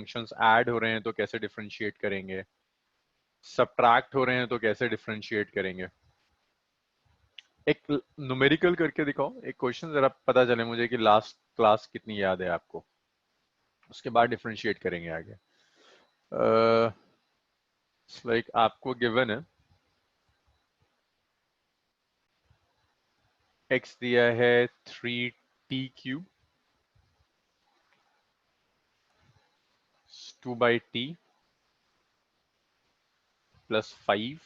Functions add हो रहे हैं तो कैसे डिफरेंशिएट करेंगे, सब्ट्रैक्ट हो रहे हैं तो कैसे डिफरेंशिएट करेंगे। एक न्यूमेरिकल करके दिखाओ, एक क्वेश्चन, जरा पता चले मुझे कि लास्ट क्लास कितनी याद है आपको, उसके बाद डिफरेंशिएट करेंगे आगे। लाइक आपको गिवन है x दिया है 3t³ 2/t + 5,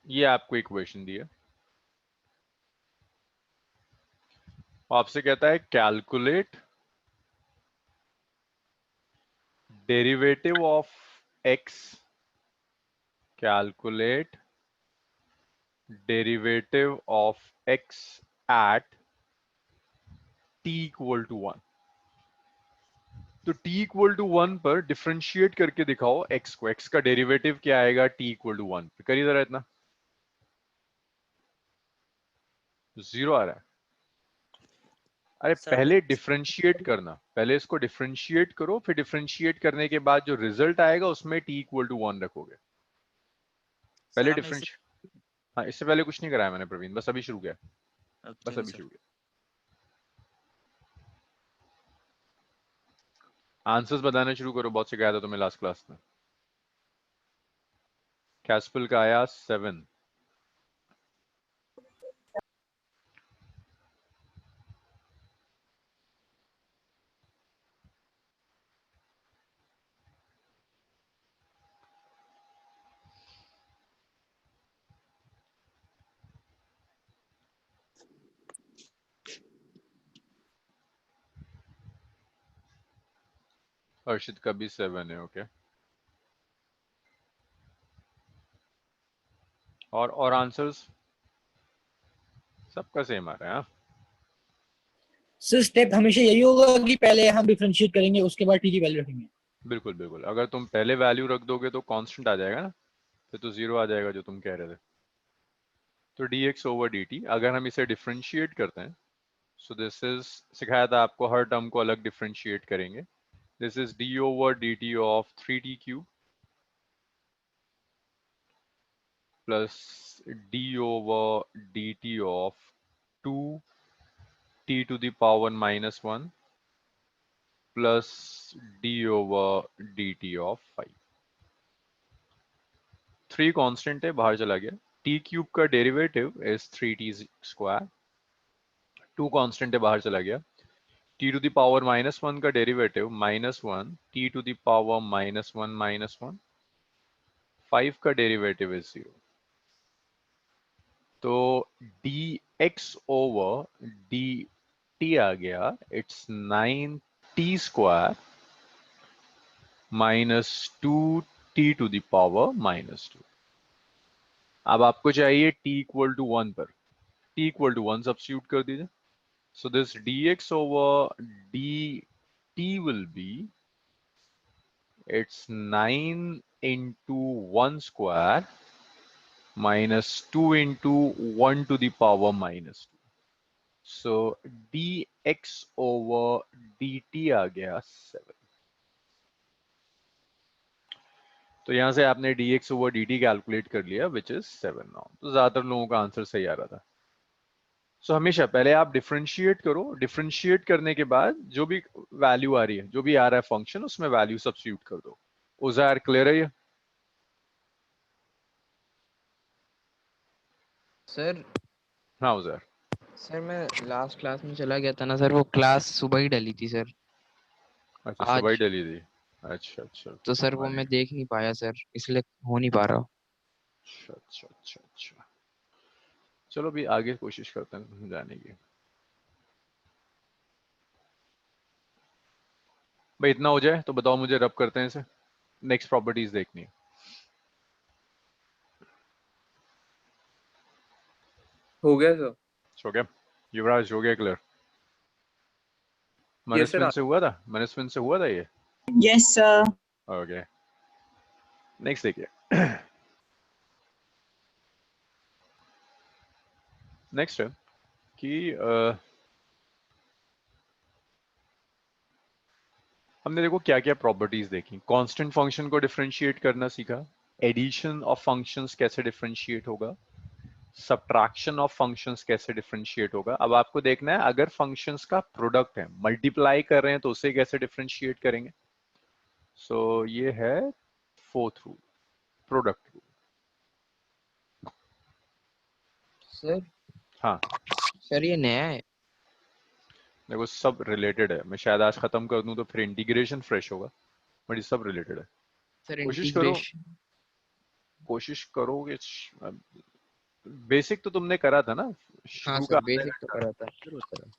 ये आपको इक्वेशन दी है। आपसे कहता है calculate derivative of x, calculate derivative of x at t = 1। तो t = 1 पर डिफरेंशिएट करके दिखाओ x को, x का डेरिवेटिव क्या आएगा t = 1 पर, करिए जरा इतना। 0 आ रहा है। अरे पहले डिफरेंशिएट करना, पहले इसको डिफरेंशिएट करो, फिर डिफरेंशिएट करने के बाद जो रिजल्ट आएगा उसमें t = 1 रखोगे। पहले डिफरेंशिएट, हाँ इससे पहले कुछ नहीं कराया मैंने प्रवीण, बस अभी शुरू किया, बस अभी शुरू किया। आंसर्स बताना शुरू करो, बहुत सिखाया था तुम्हें लास्ट क्लास में। कैस्पल का आया 7। हर्षित का भी 7 है। ओके, और आंसर्स सबका सेम आ रहा है। सर स्टेप हमेशा यही होगा कि पहले हम डिफरेंशिएट करेंगे, उसके बाद टी की वैल्यू रखेंगे। बिल्कुल बिल्कुल, अगर तुम पहले वैल्यू रख दोगे तो कांस्टेंट आ जाएगा ना, फिर तो 0 आ जाएगा जो तुम कह रहे थे। तो dx/dt अगर हम इसे डिफरेंशिएट करते हैं, सो दिस इज, सिखाया था आपको हर टर्म को अलग डिफरेंशिएट करेंगे। This is d/dt of 3t³ plus d/dt of 2t⁻⁻1 plus d/dt of 5। 3 constant है, बाहर चला गया। t³ का डेरिवेटिव इज 3t²। 2 कांस्टेंट है, बाहर चला गया। t⁻⁻1 का डेरिवेटिव -1 t⁻⁻1 5 का डेरिवेटिव इज 0। तो dx/dt आ गया, इट्स 9t² -2t⁻²। अब आपको चाहिए t = 1 पर, t = 1 सब्स्टिट्यूट कर दीजिए। So this dx/dt will be, it's 9 into 1 square minus 2 into 1 to the power -2. So dx/dt आ गया 7। तो यहां से आपने dx/dt कैलकुलेट कर लिया, विच इज 7 नाउ। तो ज्यादातर लोगों का आंसर सही आ रहा था। सो हमेशा पहले आप डिफरेंशिएट करो, डिफरेंशिएट करने के बाद जो भी वैल्यू आ रही है, जो भी आ रहा है फंक्शन, उसमें वैल्यू सब्स्टिट्यूट कर दो। उज़ैर क्लियर है ये? सर हाँ उज़ैर। सर मैं लास्ट क्लास में चला गया था ना सर, वो क्लास सुबह ही डली थी सर। अच्छा सुबह ही आज डली थी। अच्छा अच्छा, तो सर वो हमारी, मैं देख नहीं पाया सर, इसलिए हो नहीं पा रहा। अच्छा अच्छा अच्छा अच्छा, चलो भी आगे कोशिश करते हैं जाने की। भाई इतना हो जाए तो बताओ मुझे, रब करते हैं इसे। नेक्स्ट प्रॉपर्टीज देखनी है। हो गया सर। हो गया युवराज, हो गया क्लियर? Yes sir. मनस्विन से हुआ था, मनस्विन से हुआ था ये? Yes sir. ओके, नेक्स्ट देखिए। नेक्स्ट है कि हमने देखो क्या क्या प्रॉपर्टीज देखी। कांस्टेंट फंक्शन को डिफरेंशिएट करना सीखा, एडिशन ऑफ फंक्शंस कैसे डिफरेंशिएट होगा, सब्ट्रैक्शन ऑफ फंक्शंस कैसे डिफरेंशिएट होगा। अब आपको देखना है अगर फंक्शंस का प्रोडक्ट है, मल्टीप्लाई कर रहे हैं तो उसे कैसे डिफरेंशिएट करेंगे। सो ये है fourth rule, product rule. Sir हाँ सर ये नया है। देखो सब रिलेटेड है, मैं शायद आज खत्म कर दूं तो फिर इंटीग्रेशन फ्रेश होगा, बट ये सब रिलेटेड है। सर कोशिश करो, इंटीग्रेशन। कोशिश करोगे। बेसिक तो तुमने करा था ना हाँ शुरू का सर आधा बेसिक तो घंटा। करा था सर उस तरह।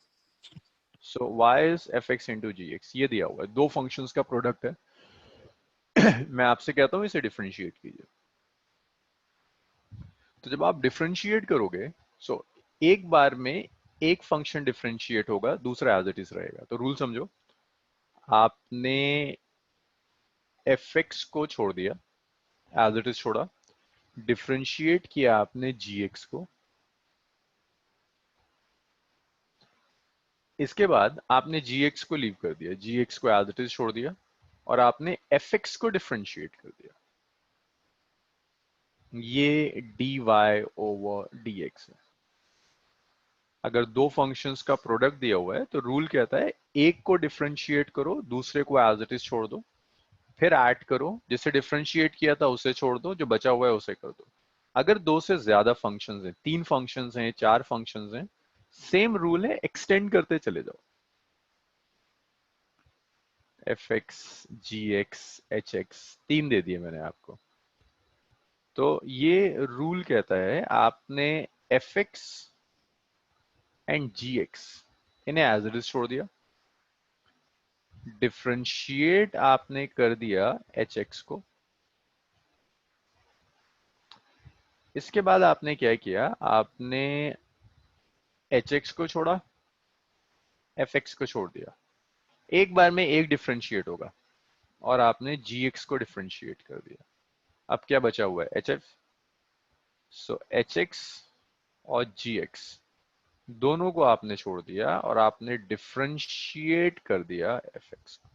So y is f x into g x, ये दिया हुआ है, दो फंक्शंस का प्रोडक्ट है। मैं आपसे कहता हूं इसे डिफरेंशिएट कीजिए। तो जब आप डिफरेंशिएट करोगे, सो एक बार में एक फंक्शन डिफरेंशिएट होगा, दूसरा एज इट इज रहेगा। तो रूल समझो, आपने एफ एक्स को छोड़ दिया, एज इट इज छोड़ा, डिफरेंशिएट किया आपने जी एक्स को, इसके बाद आपने जी एक्स को लीव कर दिया, जी एक्स को एज इट इज छोड़ दिया, और आपने एफ एक्स को डिफरेंशिएट कर दिया। ये dy ओवर dx है। अगर दो फंक्शंस का प्रोडक्ट दिया हुआ है तो रूल कहता है एक को डिफरेंशिएट करो, दूसरे को एज इट इज छोड़ दो, फिर ऐड करो, जिसे डिफरेंशिएट किया था उसे छोड़ दो, जो बचा हुआ है उसे कर दो। अगर दो से ज्यादा फंक्शंस हैं, तीन फंक्शंस हैं, चार फंक्शंस हैं, सेम रूल है, एक्सटेंड करते चले जाओ। एफ एक्स, जी एक्स, एच एक्स, तीन दे दिए मैंने आपको। तो ये रूल कहता है आपने f x and ji x इन्हें एज इट इज छोड़ दिया, डिफरेंशिएट आपने कर दिया एच एक्स को, इसके बाद आपने क्या किया, आपने एच एक्स को छोड़ा, एफ एक्स को छोड़ दिया। एक बार में एक डिफरेंशिएट होगा, और आपने जी एक्स को डिफरेंशिएट कर दिया। अब क्या बचा हुआ है, H F. So H x और जी एक्स दोनों को आपने छोड़ दिया और आपने डिफरेंशिएट कर दिया एफ एक्स को।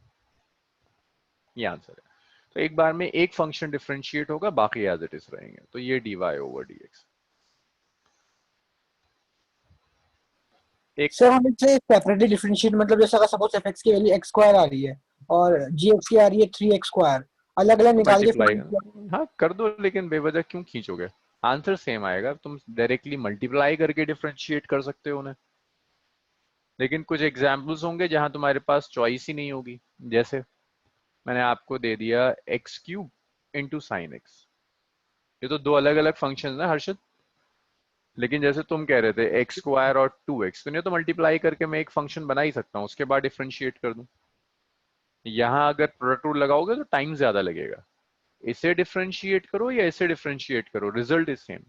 ये आंसर है। तो एक बार में एक फंक्शन डिफरेंशिएट होगा, बाकी एज इट इज रहेंगे। तो ये dy ओवर dx। एक सर हम इसे सेपरेटली डिफरेंशिएट, मतलब जैसे अगर सपोज एफ एक्स की वैल्यू एक्स स्क्वायर आ रही है और जी एक्स की आ रही है 3x स्क्वायर, अलग अलग तो निकाल के मल्टीप्लाई, फिर हाँ कर दो, लेकिन बेवजह क्यों खींचोगे, आंसर सेम आएगा। तुम डायरेक्टली मल्टीप्लाई करके डिफरेंशिएट कर सकते हो उन्हें, लेकिन कुछ एग्जाम्पल्स होंगे जहां तुम्हारे पास चॉइस ही नहीं होगी। जैसे मैंने आपको दे दिया x cube into sine x, ये तो दो अलग अलग फंक्शन है हर्षद। लेकिन जैसे तुम कह रहे थे एक्स स्क्वायर और 2x, तो नहीं तो मल्टीप्लाई करके मैं एक फंक्शन बना ही सकता हूँ, उसके बाद डिफरेंशिएट कर दूं। यहाँ अगर प्रोडक्ट रूल लगाओगे तो टाइम ज्यादा लगेगा। इसे डिफरेंशिएट करो या इसे डिफरेंशिएट करो, रिजल्ट इज सेम।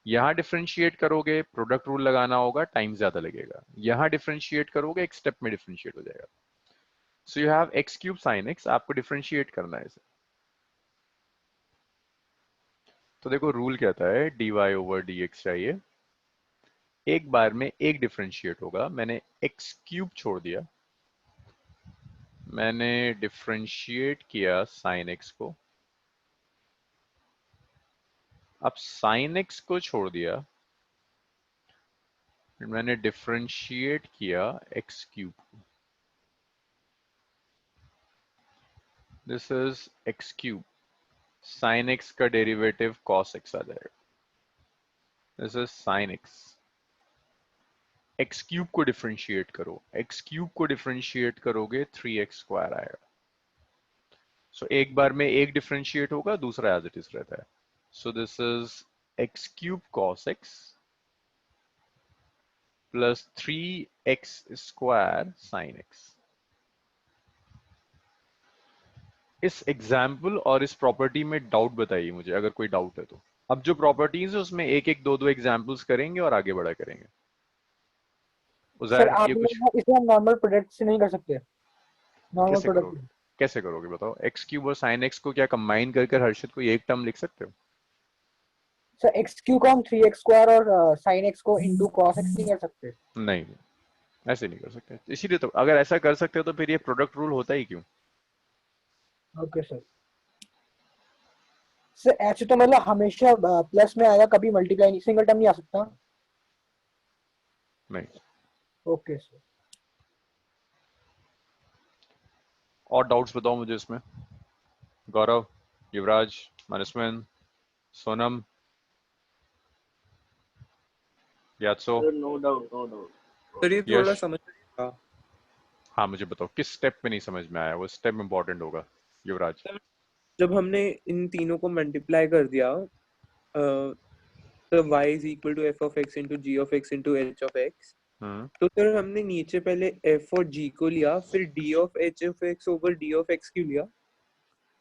यहाँ डिफरेंशिएट करोगे, प्रोडक्ट रूल लगाना होगा, टाइम ज्यादा लगेगा। यहाँ डिफरेंशिएट करोगे, एक स्टेप में डिफरेंशिएट हो जाएगा। So you have x cube sine x, आपको डिफरेंशिएट करना है इसे। तो देखो रूल कहता है dy ओवर dx चाहिए, एक बार में एक डिफरेंशिएट होगा। मैंने एक्स क्यूब छोड़ दिया, मैंने डिफरेंशिएट किया साइन एक्स को, अब साइन एक्स को छोड़ दिया, मैंने डिफरेंशिएट किया एक्स क्यूब को। This is x cube, sign x का डेरिवेटिव कॉस एक्स आ जाएगा। This is sign x, x cube को डिफरेंशिएट करो, एक्स क्यूब को डिफरेंशिएट करोगे 3x स्क्वायर आएगा। सो एक बार में एक डिफरेंशिएट होगा, दूसरा एज इट इज रहता है। सो this is x cube cos x plus 3x square sine x. इस एग्जाम्पल और इस प्रॉपर्टी में डाउट बताइए मुझे, अगर कोई डाउट है तो। अब जो प्रॉपर्टीज है उसमें एक एक दो दो एग्जाम्पल्स करेंगे और आगे बढ़ा करेंगे। सर उजायर ये आपने कुछ कहा इसे हम नॉर्मल प्रोडक्ट से नहीं कर सकते, नॉर्मल कैसे करोगे, प्रोडक्ट। कैसे करोगे बताओ। एक्स क्यूब और साइन एक्स को क्या कंबाइन कर हर्षित को एक टर्म लिख सकते हो। सर एक्स क्यू को हम 3x स्क्वायर और साइन एक्स को इंटू कॉस एक्स नहीं कर सकते। नहीं, ऐसे नहीं कर सकते। इसीलिए तो अगर ऐसा कर सकते हो तो फिर ये प्रोडक्ट रूल होता ही क्यों। Okay sir. सर ऐसे तो मतलब हमेशा प्लस में आएगा, कभी मल्टीप्लाई नहीं, सिंगल टर्म नहीं आ सकता। नहीं। Okay sir. और डाउट्स बताओ मुझे इसमें। Gaurav, Yuvraj, Manaswin, Sonam, Yatso, no doubt no doubt. Sir ये थोड़ा यश। समझ आ, हाँ मुझे बताओ किस स्टेप में नहीं समझ में आया, वो स्टेप इंपॉर्टेंट होगा। युवराज। जब हमने इन तीनों को मल्टीप्लाई कर दिया, तो y is equal to f of x into g of x into h of x, तो सर हमने नीचे पहले f और g को लिया, फिर d of h of x over d of x क्यों लिया?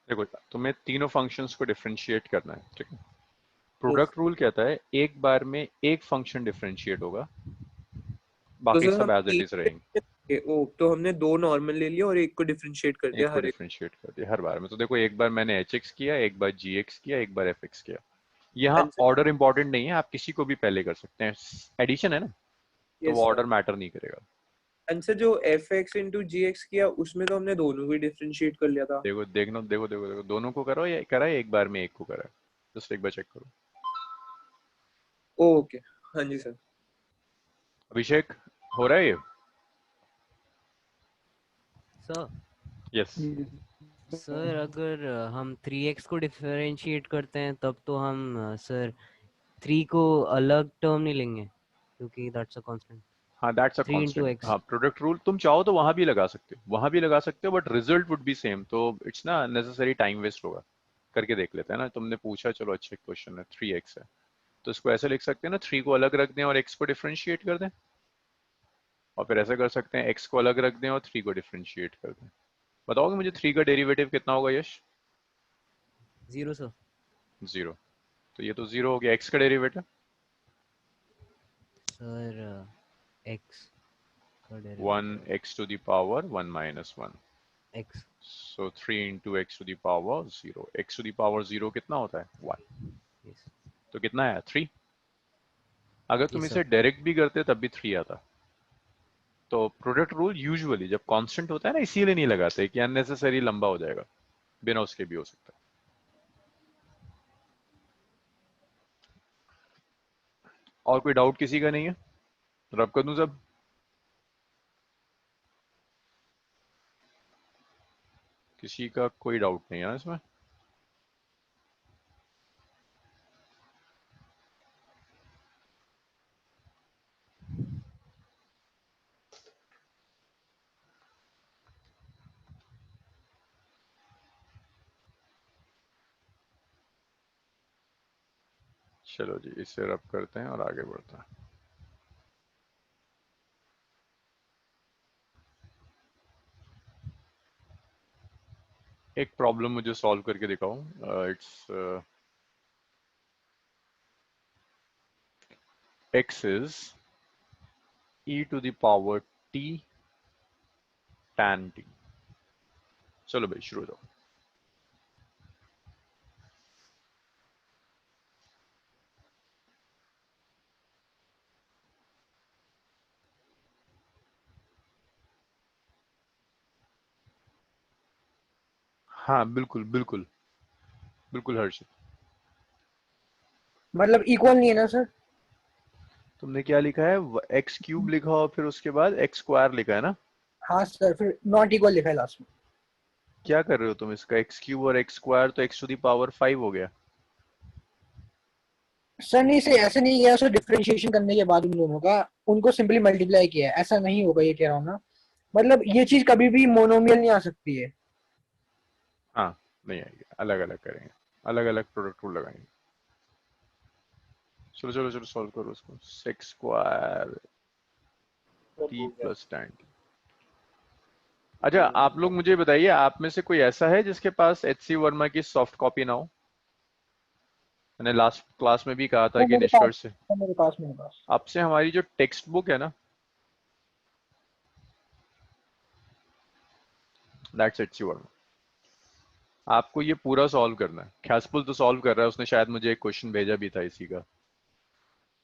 देखो तुम्हें तीनों फंक्शंस को डिफरेंशिएट करना है, ठीक है। Yes. प्रोडक्ट रूल कहता है एक बार में एक फंक्शन डिफरेंशिएट होगा, तो बाकी सर सब हम एज इट इज रहेंगे। तो हमने दो नॉर्मल ले लिया और एक को डिफरेंशिएट कर एक दिया को हर एक। डिफरेंशिएट कर दिया हर बार में। तो देखो एक बार मैंने hx किया, एक बार gx किया, एक बार fx किया। यहाँ आंसर ऑर्डर इंपॉर्टेंट नहीं है, आप किसी को भी पहले कर सकते हैं, एडिशन है ना, तो यस वो सर। ऑर्डर मैटर नहीं करेगा। आंसर जो fx इंटू gx किया उसमें तो हमने दोनों भी डिफरेंशिएट कर लिया था। देखो देखो देखो देखो देखो, दोनों को करो या करा है एक बार में एक को करा है, जस्ट एक बार चेक करो। ओके, हाँ जी सर। अभिषेक, हो रहा है ये? Sir yes. सर अगर हम 3x को डिफरेंशिएट करते हैं तब तो हम सर 3 को अलग टर्म नहीं लेंगे क्योंकि दैट्स अ कांस्टेंट। हाँ that's a 3 into constant. x। हाँ प्रोडक्ट रूल तुम चाहो तो वहां भी लगा सकते हो, वहां भी लगा सकते हो, but result would be same, तो इट्स ना नेसेसरी टाइम वेस्ट होगा। करके देख लेते हैं ना, तुमने पूछा, चलो अच्छा क्वेश्चन है, 3x है तो इसको ऐसे लिख सकते हैं ना, 3 को अलग रख दें और x को डिफरेंशिएट कर दें, और फिर ऐसे कर सकते हैं x को अलग रख दें और 3 को डिफरेंशिएट कर दें। बताओगे मुझे 3 का डेरिवेटिव कितना होगा यश? 0 सर। 0। तो ये तो 0 हो गया। x का डेरिवेटिव? सर x का 1 derivative x to the power 1 minus 1, x। so 3 into x to the power 0। x to the power 0 कितना होता है? 1। यस तो कितना आया? 3। अगर तुम यस इसे सर। डायरेक्ट भी करते तब भी 3 आता। तो प्रोडक्ट रूल यूजुअली जब कांस्टेंट होता है ना, इसीलिए नहीं लगाते कि अननेसेसरी लंबा हो जाएगा, बिना उसके भी हो सकता है। और कोई डाउट किसी का नहीं है? रब कर दूं सब? किसी का कोई डाउट नहीं है ना इसमें? चलो जी, इसे रब करते हैं और आगे बढ़ते हैं। एक प्रॉब्लम मुझे सॉल्व करके दिखाओ। It's x is e to the power t tan t। चलो भाई शुरू हो जाओ। हाँ बिल्कुल बिल्कुल बिल्कुल हर्षित। मतलब इक्वल नहीं है ना सर? तुमने क्या लिखा है? एक्स क्यूब लिखा और फिर उसके बाद एक्स स्क्वायर लिखा है ना? हाँ सर, फिर नॉट इक्वल लिखा है लास्ट में। क्या कर रहे हो तुम? इसका एक्स क्यूब और एक्स स्क्वायर तो एक्स टू दी पावर 5 हो गया। सर नहीं सर, ऐसे नहीं किया सर, डिफरेंशिएशन करने के बाद उन दोनों का उनको सिंपली मल्टीप्लाई किया है, ऐसा नहीं होगा ये कह रहा हूँ ना। मतलब ये चीज कभी भी मोनोमियल नहीं आ सकती है। हाँ नहीं आएगी, अलग अलग करेंगे, अलग अलग प्रोडक्ट रूल लगाएंगे। चलो चलो चलो सॉल्व करो उसको। Sex square T plus tan t। अच्छा आप लोग मुझे बताइए, आप में से कोई ऐसा है जिसके पास एचसी वर्मा की सॉफ्ट कॉपी ना हो? मैंने लास्ट क्लास में भी कहा था वो कि मेरे पास, निष्कर्ष से मेरे पास। आपसे हमारी जो टेक्स्ट बुक है ना, दैट्स एचसी वर्मा। आपको ये पूरा सॉल्व करना है। ख्यासपुल तो सॉल्व कर रहा है, उसने शायद मुझे एक क्वेश्चन भेजा भी था इसी का।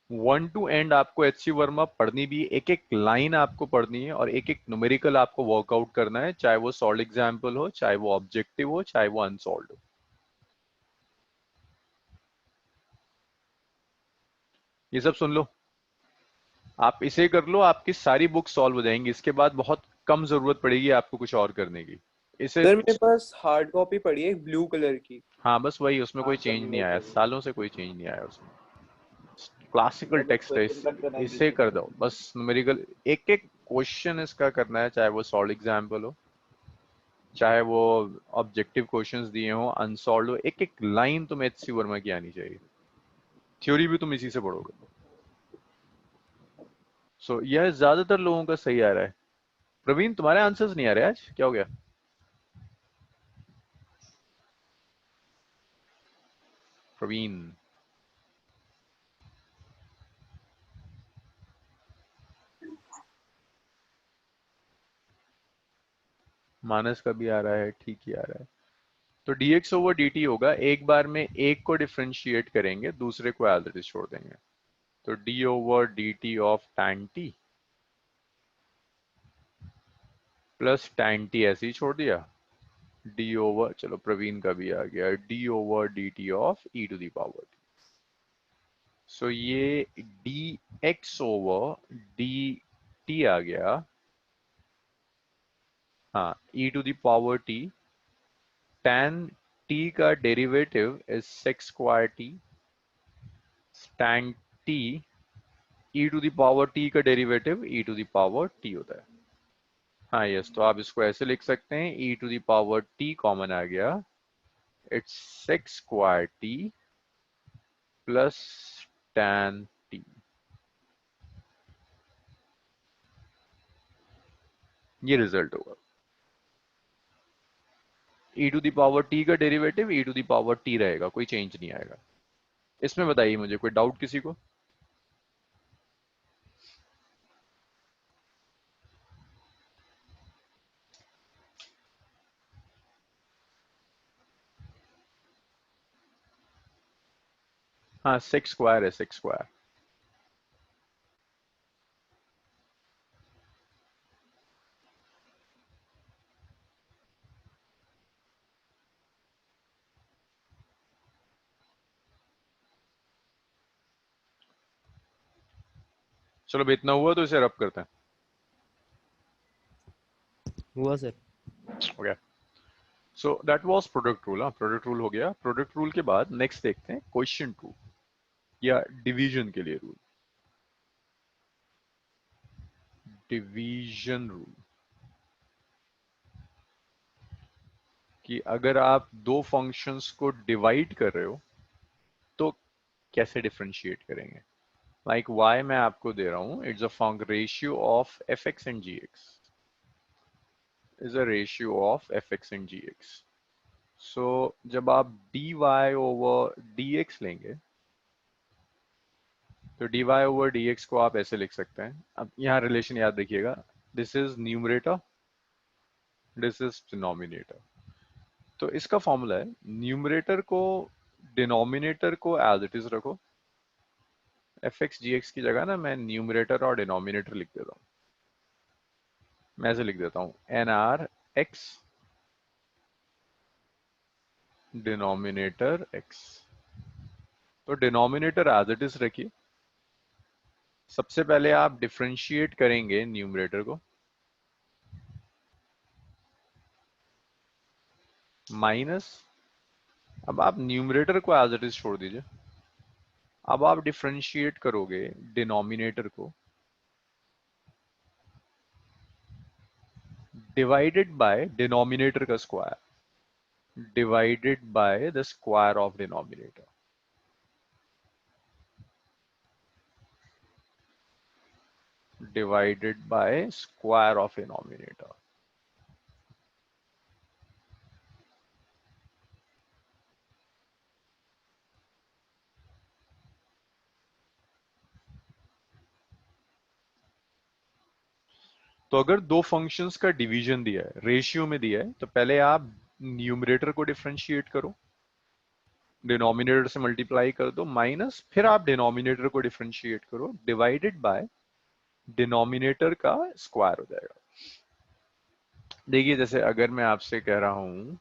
वन टू एंड आपको एचसी वर्मा पढ़नी भी, एक एक लाइन आपको पढ़नी है और एक एक न्यूमेरिकल आपको वर्कआउट करना है, चाहे वो सॉल्व एग्जाम्पल हो, चाहे वो ऑब्जेक्टिव हो, चाहे वो अनसॉल्व हो। ये सब सुन लो, आप इसे कर लो, आपकी सारी बुक सॉल्व हो जाएंगी। इसके बाद बहुत कम जरूरत पड़ेगी आपको कुछ और करने की। इसे सर मेरे पास हार्ड कॉपी पड़ी है ब्लू कलर की। हाँ बस वही, उसमें कोई हाँ, चेंज कर नहीं लो आया, कर लो। सालों से कोई चेंज नहीं आया उसमें। क्लासिकल मतलब टेक्स्ट है, क्वेश्चन कट करना है इसे बीच कर में। दो बस। न्यूमेरिकल एक एक क्वेश्चन इसका करना है, चाहे वो सॉल्व एग्जाम्पल हो, चाहे वो ऑब्जेक्टिव क्वेश्चंस दिए हो, अनसॉल्व हो, एक एक लाइन तुम्हें एचसी वर्मा की आनी चाहिए। थ्योरी भी तुम इसी से पढ़ोगे। सो यह ज्यादातर लोगों का सही आ रहा है। प्रवीण तुम्हारे आंसर्स नहीं आ रहे आज, क्या हो गया? प्रवीण, मानस का भी आ रहा है, ठीक ही आ रहा है। तो dx ओवर dt होगा, एक बार में एक को डिफरेंशिएट करेंगे, दूसरे को एज इट इज छोड़ देंगे। तो d over dt of tan t plus tan t ऐसे ही छोड़ दिया। d ओवर, चलो प्रवीण का भी आ गया, d over dt of e to the power t। So ये dx ओवर dt आ गया, हाँ, e to the power t। tan t का derivative is sec square t। tan t, e to the power t का derivative e to the power t होता है। हाँ yes, तो आप इसको ऐसे लिख सकते हैं, e to the power t common आ गया, it's sec square t plus tan t। ये रिजल्ट होगा। e to the power t का derivative e to the power t रहेगा, कोई चेंज नहीं आएगा। इसमें बताइए मुझे, कोई डाउट किसी को? हाँ sec स्क्वायर है, sec स्क्वायर। चलो भाई, इतना हुआ तो इसे रब करते हैं। हुआ sir. Okay, so that was product rule. हाँ, प्रोडक्ट रूल हो गया। प्रोडक्ट रूल के बाद नेक्स्ट देखते हैं क्वेश्चन टू, या डिवीजन के लिए रूल। डिवीजन रूल कि अगर आप दो फंक्शंस को डिवाइड कर रहे हो तो कैसे डिफरेंशिएट करेंगे। लाइक y मैं आपको दे रहा हूं, it's a function ratio of F x and ji X, is a ratio of F x and ji X. So जब आप dy ओवर dx लेंगे, तो dy ओवर dx को आप ऐसे लिख सकते हैं। अब यहाँ रिलेशन याद रखिएगा, this is numerator, this is denominator. तो इसका फॉर्मूला है, न्यूमरेटर को डिनोमिनेटर को एज इट इज रखो। एफ एक्स जी एक्स की जगह ना मैं न्यूमरेटर और डिनोमिनेटर लिख देता हूँ। मैं ऐसे लिख देता हूँ, n r x denominator x. तो डिनोमिनेटर एज इट इज रखिए। सबसे पहले आप डिफरेंशिएट करेंगे न्यूमरेटर को, माइनस, अब आप न्यूमरेटर को एज इट इज छोड़ दीजिए। अब आप डिफरेंशिएट करोगे डिनोमिनेटर को, डिवाइडेड बाय डिनोमिनेटर का square, divided by the square of denominator. Divided bye square of denominator. तो अगर दो फंक्शंस का डिवीजन दिया है, रेशियो में दिया है, तो पहले आप न्यूमरेटर को डिफरेंशिएट करो, डिनोमिनेटर से मल्टीप्लाई कर दो माइनस, फिर आप डिनोमिनेटर को डिफरेंशिएट करो, डिवाइडेड बाय डिनोमिनेटर का स्क्वायर हो जाएगा। देखिए जैसे अगर मैं आपसे कह रहा हूं,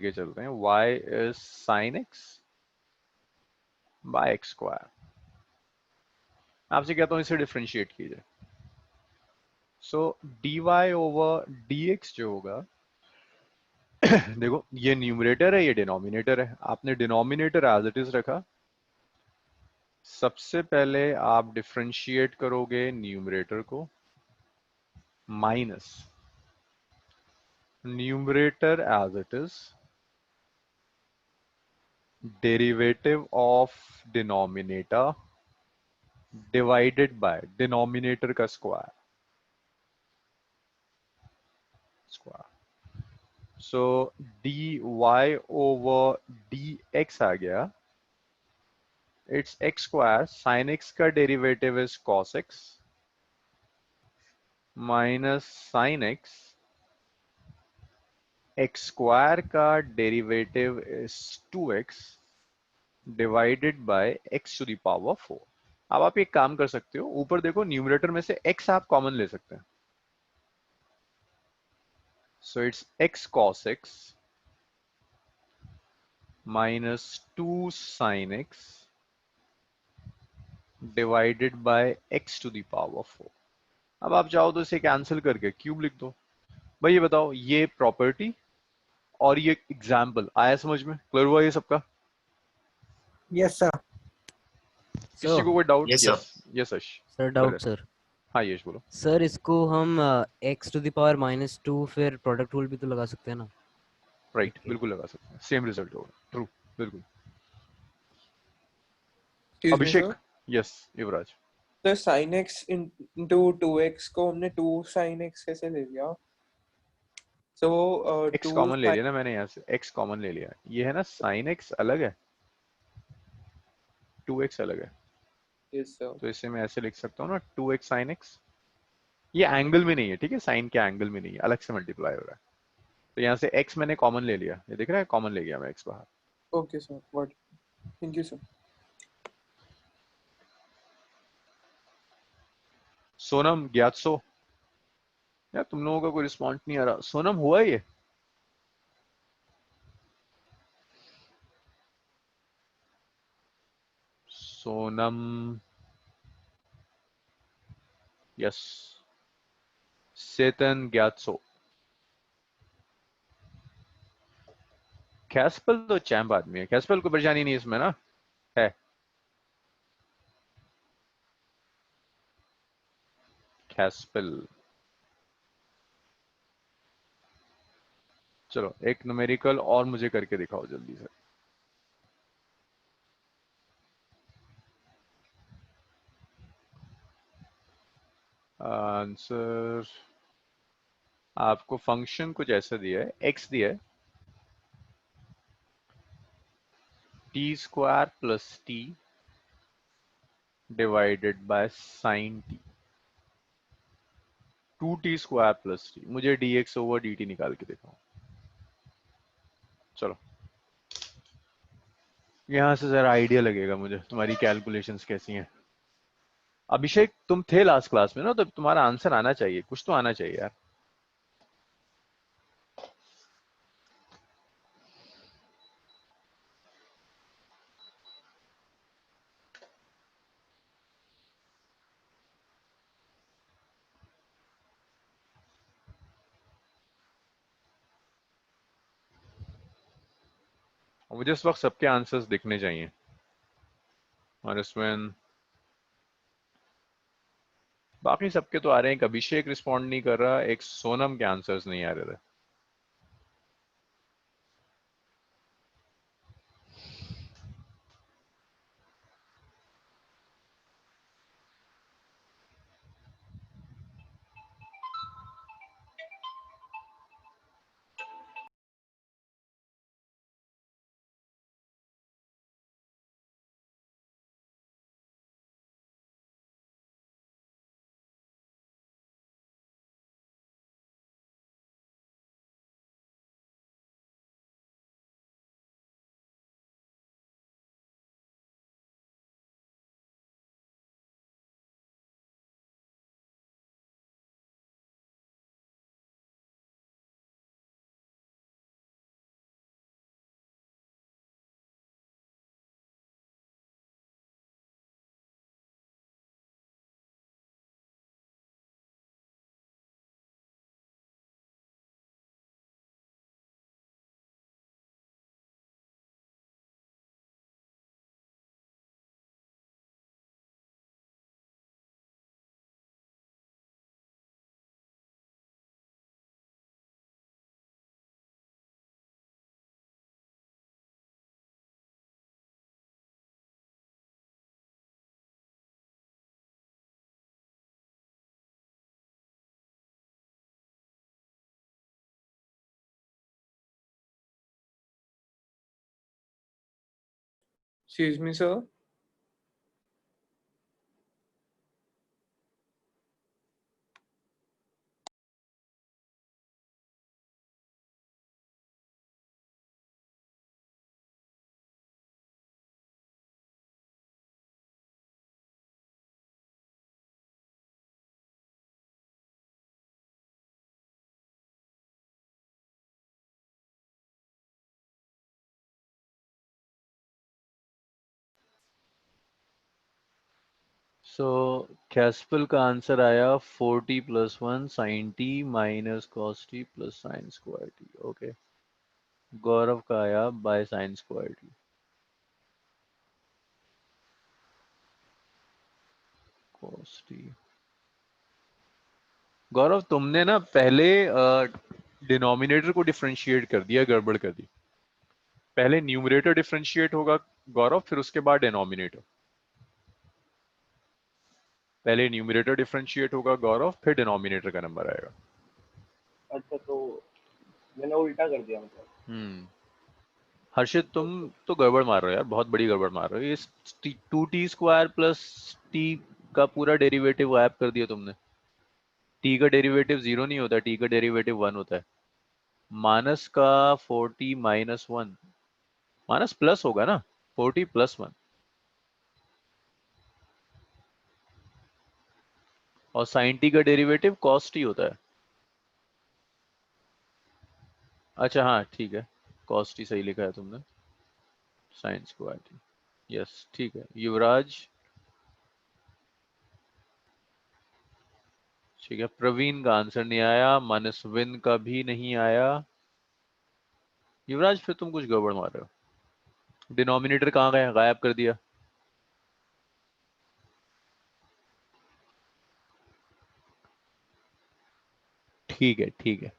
ये चलते हैं, y is sin x by x square, आपसे कहता हूं इसे डिफरेंशिएट कीजिए। सो dy ओवर dx जो होगा देखो ये न्यूमरेटर है, ये डिनोमिनेटर है, आपने डिनोमिनेटर एज इट इज रखा। सबसे पहले आप डिफरेंशिएट करोगे न्यूमरेटर को minus numerator as it is derivative of denominator divided by denominator का square. So dy over dx आ गया, it's x square, sin x का derivative is cos x minus sin x, x square का derivative is 2x divided by x to the power 4। अब आप एक काम कर सकते हो, ऊपर देखो न्यूमरेटर में से x आप कॉमन ले सकते हैं। So it's x cos x minus 2 sin x divided by x to the power 4। अब आप चाहो तो इसे कैंसिल करके क्यूब लिख दो। भाई ये बताओ, ये प्रॉपर्टी और ये एग्जाम्पल आया समझ में? क्लियर हुआ ये सबका? Yes sir. किसी को कोई doubt? Yes, sir. Yes yes Yash. Sir doubt sir. हाँ यश बोलो। सर इसको हम x टू द पावर -2 फिर प्रोडक्ट रूल भी तो लगा सकते हैं ना? Right, Okay. बिल्कुल लगा सकते हैं, सेम रिजल्ट होगा। ट्रू, बिल्कुल। Excuse me, अभिषेक। sir. यस युवराज। तो sin x into 2x को हमने 2 sin x कैसे ले लिया? So x 2 कॉमन ले sin लिया ना मैंने, यहाँ से x कॉमन ले लिया। ये है ना sin x अलग है, 2x अलग है, yes sir. तो इसे मैं ऐसे लिख सकता हूँ ना 2x sin x। ये एंगल में नहीं है, ठीक है, साइन के एंगल में नहीं है, अलग से मल्टीप्लाई हो रहा है। तो यहाँ से x मैंने कॉमन ले लिया, ये दिख रहा है, कॉमन ले गया मैं x बाहर। Okay sir. What? Thank you sir. Sonam ज्ञातसो, यार तुम लोगों का कोई रिस्पॉन्स नहीं आ रहा। सोनम हुआ ये? सोनम, यस। सेतन ज्ञातसो। कैस्पल तो चैंप आदमी है, कैस्पल को परेशानी नहीं इसमें ना है। कैस्पल, चलो एक न्यूमेरिकल और मुझे करके दिखाओ जल्दी से। आंसर आपको फंक्शन कुछ ऐसा दिया है, x दिया है T square plus T divided by sine T, 2t square plus T. मुझे dx ओवर dt निकाल के दिखाओ। चलो यहां से जरा आइडिया लगेगा मुझे तुम्हारी कैलकुलेशंस कैसी हैं। अभिषेक तुम थे लास्ट क्लास में ना, तो तुम्हारा आंसर आना चाहिए, कुछ तो आना चाहिए यार। मुझे इस वक्त सबके आंसर्स दिखने चाहिए, और इसमें बाकी सबके तो आ रहे हैं। एक अभिषेक रिस्पॉन्ड नहीं कर रहा, एक सोनम के आंसर्स नहीं आ रहे थे। Excuse me, sir. सो कैस्पल का आंसर आया 4t + 1 sin t - cos t + sin square t. Okay, Gaurav का आया by sin square t cos t. Gaurav तुमने ना पहले डिनोमिनेटर को डिफरेंशिएट कर दिया, गड़बड़ कर दी. पहले न्यूमरेटर डिफरेंशिएट होगा गौरव, फिर उसके बाद डिनोमिनेटर. पहले न्यूमरेटर डिफरेंशिएट होगा गौरव, फिर डिनोमिनेटर का नंबर आएगा. अच्छा, तो मैंने उल्टा कर दिया मतलब. हर्षित तुम तो गड़बड़ मार रहे हो यार, बहुत बड़ी गड़बड़ मार रहे हो. ये 2t² + t का पूरा डेरिवेटिव गायब कर दिया तुमने. t का डेरिवेटिव 0 नहीं होता, t का डेरिवेटिव 1 होता है. माइनस का 4t - 1 माइनस प्लस होगा ना, 4t + 1. और sin t का डेरिवेटिव cos t होता है. अच्छा हाँ ठीक है, cos t सही लिखा है तुमने. sin square t, यस ठीक है. युवराज ठीक है. प्रवीण का आंसर नहीं आया, मनस्विन का भी नहीं आया. युवराज फिर तुम कुछ गड़बड़ मार रहे हो. डिनोमिनेटर कहाँ गया, गायब कर दिया. ठीक है ठीक है.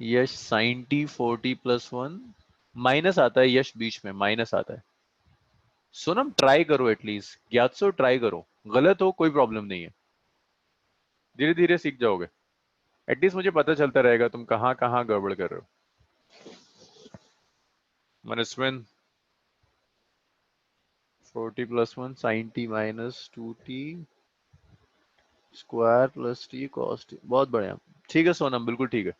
यश sin t 4t + 1 माइनस आता है. यश बीच में माइनस आता है. सोनम ट्राई करो, एटलीस्ट ज्ञातसो ट्राई करो. गलत हो कोई प्रॉब्लम नहीं है, धीरे धीरे सीख जाओगे. एटलीस्ट मुझे पता चलता रहेगा तुम कहाँ कहाँ गड़बड़ कर रहे हो. मनस्विन 4t + 1 sin t - 2t square + t cos t. बहुत बढ़िया. ठीक है सोनम, बिल्कुल ठीक है.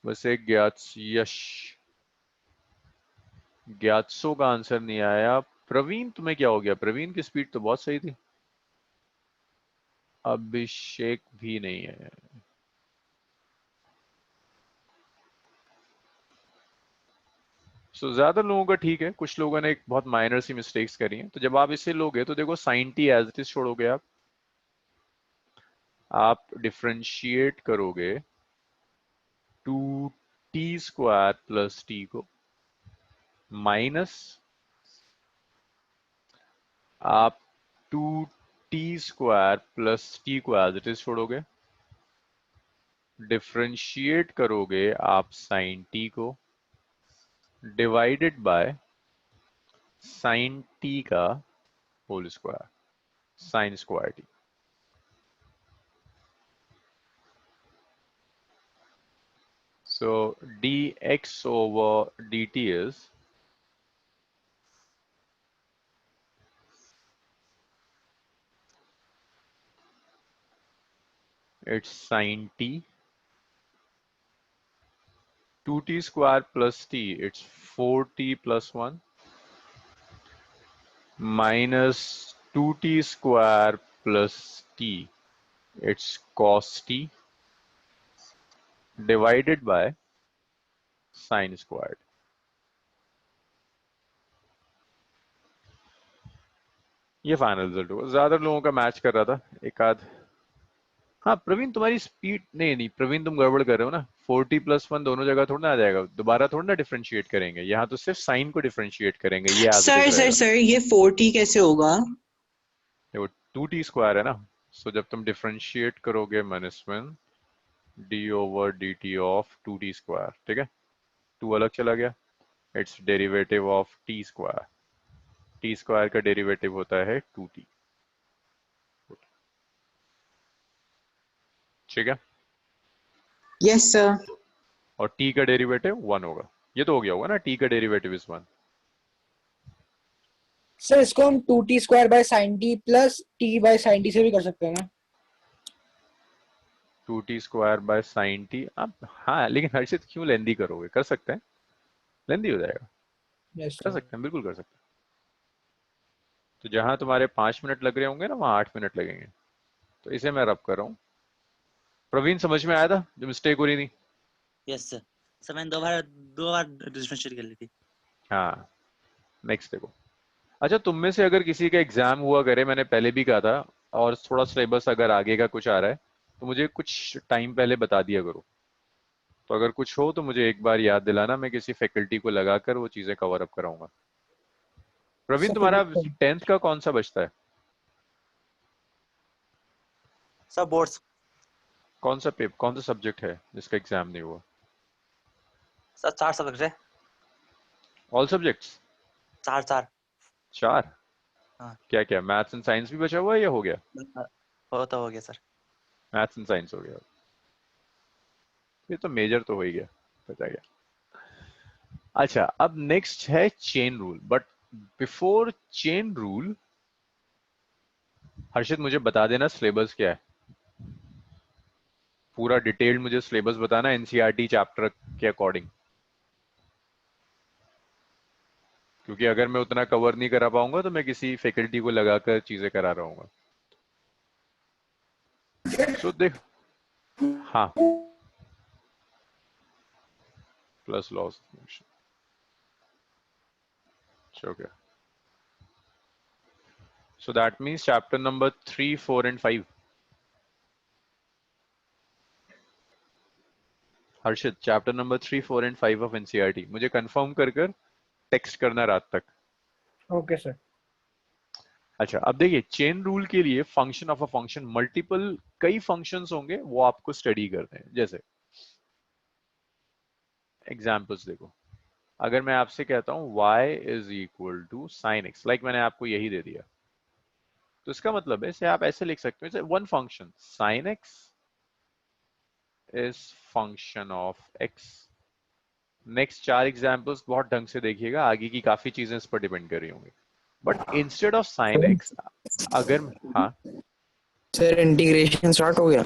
बस एक यश ज्ञातसो का आंसर नहीं आया. प्रवीण तुम्हें क्या हो गया? प्रवीण की स्पीड तो बहुत सही थी. अभिषेक भी नहीं है. सो ज्यादा लोगों का ठीक है, कुछ लोगों ने एक बहुत माइनर सी मिस्टेक्स करी हैं. तो जब आप इसे लोगे तो देखो sin t as it is छोड़ोगे आप डिफरेंशिएट करोगे 2t² + t को, माइनस आप 2t² + t को एज इट इज छोड़ोगे, डिफरेंशिएट करोगे आप sin t को, डिवाइडेड बाय sin t का whole square, sin square t. So dx/dt is it's sin t, 2t² + t, it's 4t + 1 minus 2t² + t, it's cos t, divided by sin squared. ये final result होगा. ज्यादा लोगों का match कर रहा था, एक आध. हाँ प्रवीण तुम्हारी स्पीड नहीं नहीं प्रवीण तुम गड़बड़ कर रहे हो ना. 4t + 1 दोनों जगह थोड़ा ना आ जाएगा, दोबारा थोड़ा ना डिफरेंशिएट करेंगे. यहाँ तो सिर्फ साइन को डिफरेंशिएट करेंगे, ये as it sir is sir रहेगा. सर ये 4t कैसे होगा? देखो 2t² है ना, सो जब तुम डिफरेंशिएट करोगे मनस्विन d/dt ऑफ 2t², ठीक है. 2 अलग चला गया, it's derivative of t². t² का डेरिवेटिव होता है 2t, ठीक है. Yes sir. और t का डेरिवेटिव 1 होगा. ये तो हो गया होगा ना, t का डेरिवेटिव इज 1। सर इसको हम 2t square by sine T plus t by sine T से भी कर सकते हैं ना? 2t square by sine T. अब हाँ, लेकिन हर्षित क्यों लेंदी करोगे? कर सकते हैं, लेंदी हो जाएगा। यस कर सर। सकते हैं, बिल्कुल कर सकते हैं। तो जहां तुम्हारे 5 मिनट लग रहे होंगे ना, वहां 8 मिनट लगेंगे। तो इसे मैं रब कर रहा हूँ। प्रवीण समझ में आया था जो मिस्टेक हो रही थी? Yes sir. सर मैंने दो बार डिफरेंशिएट कर ली थी। हाँ, नेक्स्ट देखो। अच्छा, तुम में से अगर किसी का एग्जाम हुआ करे, मैंने पहले भी कहा था, और थोड़ा सिलेबस अगर आगे का कुछ आ रहा है तो मुझे कुछ टाइम पहले बता दिया करो। तो अगर कुछ हो तो मुझे एक बार याद दिलाना, मैं किसी फैकल्टी को लगाकर वो चीजें कवर अप कराऊंगा। प्रवीण, सर तुम्हारा फिर 10th का कौन सा बचता है? Sir boards. कौन सा पेपर, कौन सा सब्जेक्ट है जिसका एग्जाम नहीं हुआ? सर 4 सब्जेक्ट है। All subjects? 4 4? हाँ। क्या क्या, मैथ्स एंड साइंस भी बचा हुआ है या हो गया? हो गया सर। मैथ्स एंड साइंस हो गया। ये तो मेजर तो हो ही गया, बचा गया। अच्छा, अब नेक्स्ट है chain rule. But before chain rule, Harshit मुझे बता देना सिलेबस क्या है। पूरा डिटेल्ड मुझे सिलेबस बताना एनसीईआरटी चैप्टर के अकॉर्डिंग, क्योंकि अगर मैं उतना कवर नहीं करा पाऊंगा तो मैं किसी फैकल्टी को लगाकर चीजें करा रहा हूँ। सो देख, हाँ, plus loss function. Okay. So that means chapter number 3, 4 and 5. Harshit, chapter number 3, 4 and 5 of NCERT मुझे कंफर्म कर टेक्स्ट करना रात तक। Okay sir. अच्छा, अब देखिए, चेन रूल के लिए function of a function, multiple कई फंक्शंस होंगे, वो आपको स्टडी करते हैं। जैसे एग्जांपल्स देखो, अगर मैं आपसे कहता हूं y is equal to sine x, like मैंने आपको यही दे दिया, तो इसका मतलब है इसे आप ऐसे लिख सकते हो, one function sine x is function of x. Next 4 examples बहुत ढंग से देखिएगा, आगे की काफी चीजें इस पर डिपेंड कर रही होंगी। But instead of sine x, अगर हाँ, सर इंटीग्रेशन स्टार्ट हो गया?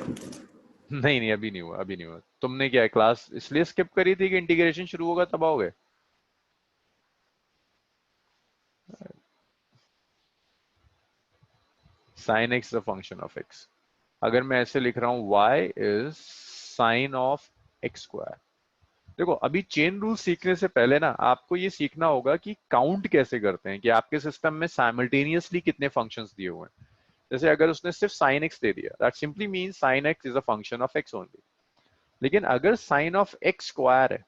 नहीं नहीं, अभी नहीं हुआ, अभी नहीं हुआ। तुमने क्या क्लास इसलिए स्किप करी थी कि इंटीग्रेशन शुरू होगा तब आओगे? Sign x is a function of x. अगर मैं ऐसे लिख रहा हूं y is sine of x square. देखो, अभी चेन रूल सीखने से पहले ना आपको ये सीखना होगा कि काउंट कैसे करते हैं, कि आपके सिस्टम में साइमल्टेनियसली कितने फंक्शंस दिए हुए हैं। जैसे अगर उसने सिर्फ साइन एक्स दे दिया, that simply means sign x is a function of x only. लेकिन अगर साइन ऑफ एक्स स्क्वायर है,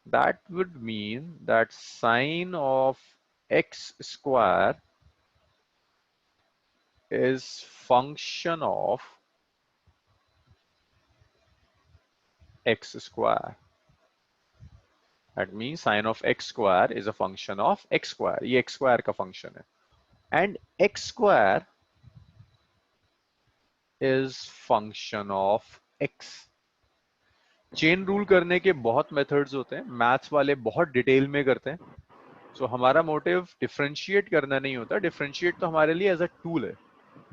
that would mean that sine of x square is function of x square. That means sine of x square is a function of x square. ये x square का function है, and x square is function of x. Chain rule करने के बहुत methods होते हैं, maths वाले बहुत डिटेल में करते हैं। सो हमारा मोटिव डिफरेंशिएट करना नहीं होता, डिफरेंशिएट तो हमारे लिए एज अ टूल है।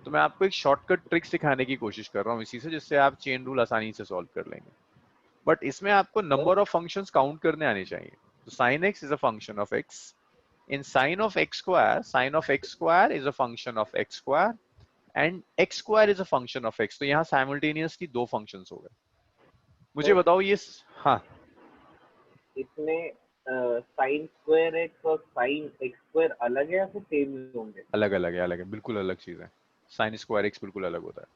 तो मैं आपको एक शॉर्टकट ट्रिक सिखाने की कोशिश कर रहा हूँ इसी से, जिससे आप चेन रूल आसानी से सॉल्व कर लेंगे। बट इसमें आपको नंबर ऑफ फंक्शंस काउंट करने आने चाहिए। तो sine x is a function of x, in sine of x square is a function of x square, and x square is a function of x. तो यहाँ simultaneously 2 functions हो गए। मुझे बताओ ये, हाँ, इसमें साइन स्क्वायर एक्स और साइन एक्स स्क्वायर अलग है या फिर सेम होंगे? अलग अलग है, अलग है, बिल्कुल अलग चीज है। साइन स्क्वायर एक्स बिल्कुल अलग होता है।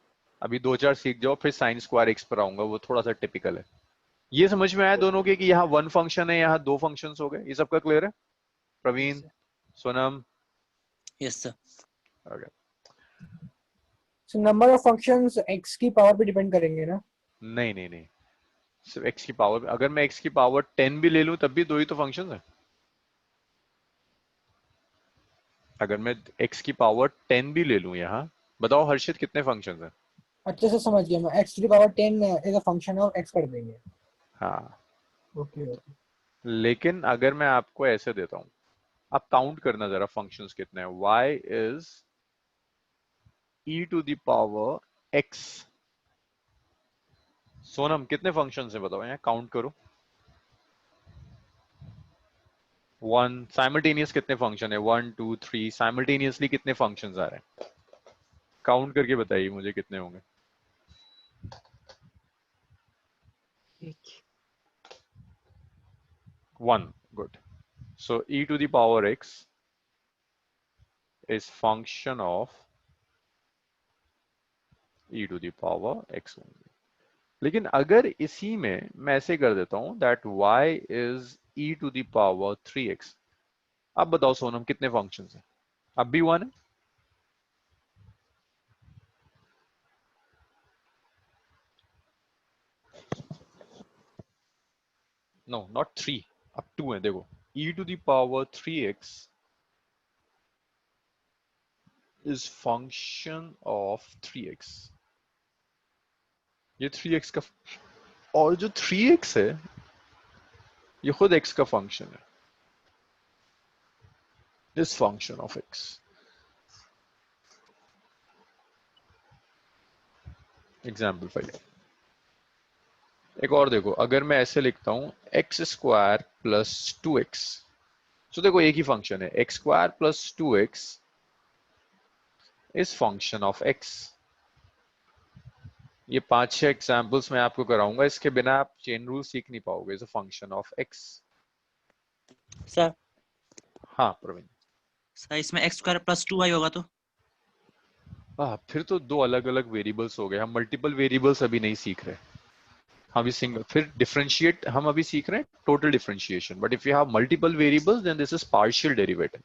अभी 2-4 सीख जाओ, फिर साइन स्क्वायर एक्स पर आऊंगा, वो थोड़ा सा टिपिकल है। ये समझ में आया दोनों के कि यहाँ 1 फंक्शन है, यहाँ 2 फंक्शंस हो गए? ये सबका क्लियर है? Praveen, Sonam? Yes sir. Okay. So number of functions x की पावर पे डिपेंड करेंगे ना? नहीं नहीं नहीं, सिर्फ x की पावर। अगर मैं x की पावर 10 भी ले लूं तब भी 2 ही तो फंक्शंस है। अगर मैं x की पावर 10 भी ले लूं, यहाँ बताओ हर्षित कितने फंक्शंस हैं? अच्छे से समझ गया मैं, x to the power 10 is a function of x कर देंगे। हाँ, ओके ओके। लेकिन अगर मैं आपको ऐसे देता हूं, आप काउंट करना जरा फंक्शंस कितने हैं। y is e to the power x। Sonam कितने फंक्शंस हैं बताओ, यहाँ काउंट करो। 1 साइमल्टेनियस कितने फंक्शन है, 1 2 3 साइमल्टेनियसली कितने फंक्शंस आ रहे हैं, काउंट करके बताइए मुझे कितने होंगे। एक 1, good. So e to the power x is function of e to the power x only। लेकिन अगर इसी में मैं ऐसे कर देता हूं that y is e to the power 3x, अब बताओ सोनम कितने फंक्शंस हैं, अब भी 1 है। नो नॉट 3, अब 2 है। देखो e to the power 3x is function of 3x, ये 3x का, और जो 3x है ये खुद x का फंक्शन है, इस फंक्शन ऑफ x। एग्जाम्पल 5, एक और देखो, अगर मैं ऐसे लिखता हूं एक्स स्क्वायर प्लस 2x, तो देखो एक ही फंक्शन है, X square plus 2x is function of x। ये 5-6 एग्जांपल्स मैं आपको कराऊंगा, इसके बिना आप चेन रूल सीख नहीं पाओगे। Is a function of x। Sir हाँ प्रवीण। सर इसमें एक्स स्क्वायर प्लस 2y होगा तो फिर तो दो अलग अलग वेरिएबल्स हो गए, हम मल्टीपल वेरिएबल्स अभी नहीं सीख रहे। हम भी सिंगल, फिर डिफरेंशिएट हम अभी सीख रहे हैं total differentiation, but if you have multiple variables then this is partial derivative.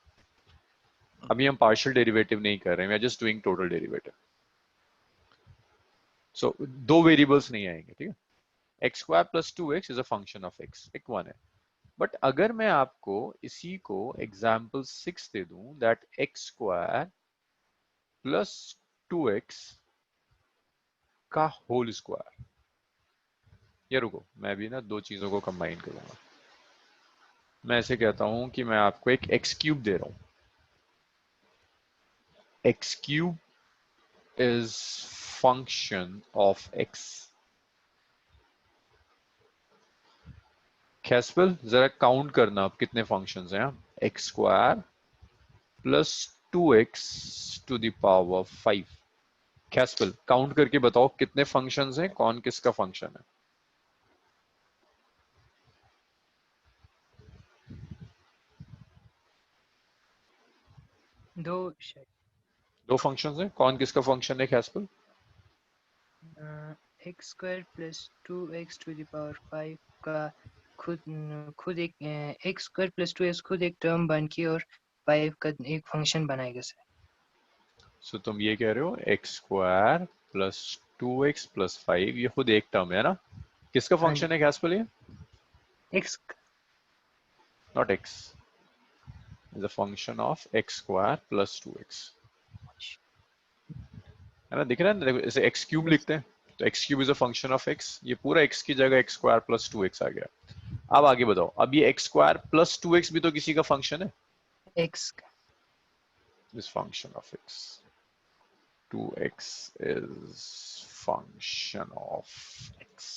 अभी हम पार्शियल डेरिवेटिव नहीं कर रहे हैं, we are just doing total derivative. So दो वेरिएबल्स नहीं आएंगे, ठीक है। X square plus 2x is a function of x, एक 1 है। बट अगर मैं आपको इसी को एग्जाम्पल 6 दे दूं that x square plus 2x का होल स्क्वायर, ये रुको मैं भी ना दो चीजों को कंबाइन करूंगा। मैं ऐसे कहता हूं कि मैं आपको एक x क्यूब दे रहा हूं, x cube is function of x। Kaspal जरा काउंट करना अब कितने फंक्शंस हैं। X square plus 2x to the power 5। Kaspal count करके बताओ कितने फंक्शंस हैं, कौन किसका फंक्शन है। दो शायद। दो फंक्शंस हैं, कौन किसका फंक्शन है Kaspal. X square plus 2x to the power 5 का खुद एक एक्स स्क्वायर प्लस 2x खुद एक टर्म बन के और 5 का एक फंक्शन बनाएगा सर। सो तुम ये कह रहे हो x square plus 2x plus 5 ये खुद एक टर्म है ना, किसका हाँ जी फंक्शन है कैस्पल ये। X not x, is a function of x square plus 2x, है ना। दिख रहा है ना, देखो इसे x क्यूब लिखते हैं तो x cube is a function of x, ये पूरा x की जगह x स्क्वायर प्लस 2x आ गया। अब आगे बताओ, अब ये x स्क्वायर प्लस 2x भी तो किसी का फंक्शन है, एक्स इस function of x। 2x is function of x।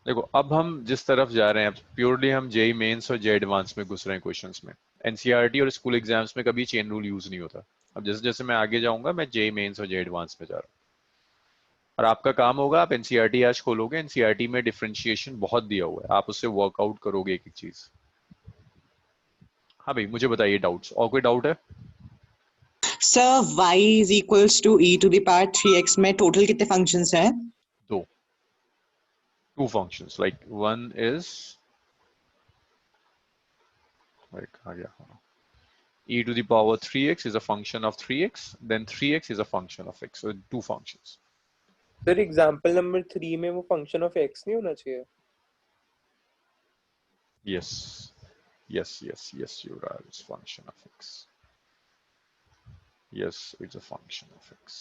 देखो अब हम जिस तरफ जा रहे हैं, प्योरली हम जेई मेंस और जे एडवांस में घुस रहे हैं क्वेश्चंस में। एनसीईआरटी और स्कूल एग्जाम्स में कभी चेन रूल यूज नहीं होता। अब जैसे जैसे मैं आगे जाऊंगा मैं जेई मेंस और जे एडवांस में जा रहा हूँ, और आपका काम होगा आप एनसीईआरटी आज खोलोगे, एनसीईआरटी में डिफरेंशिएशन बहुत दिया हुआ है, आप उससे वर्कआउट करोगे एक एक चीज। हाँ भाई मुझे बताइए डाउट्स, और कोई डाउट है। Sir y is equals to e to the power 3x में टोटल कितने फंक्शंस हैं? दो, two functions, like one is आ गया, e to the power 3x is a function of 3x, then 3x is a function of x, so two functions। Sir example number 3 में वो function of x नहीं होना चाहिए। yes yes you're right, it's function of x, yes it's a function of x।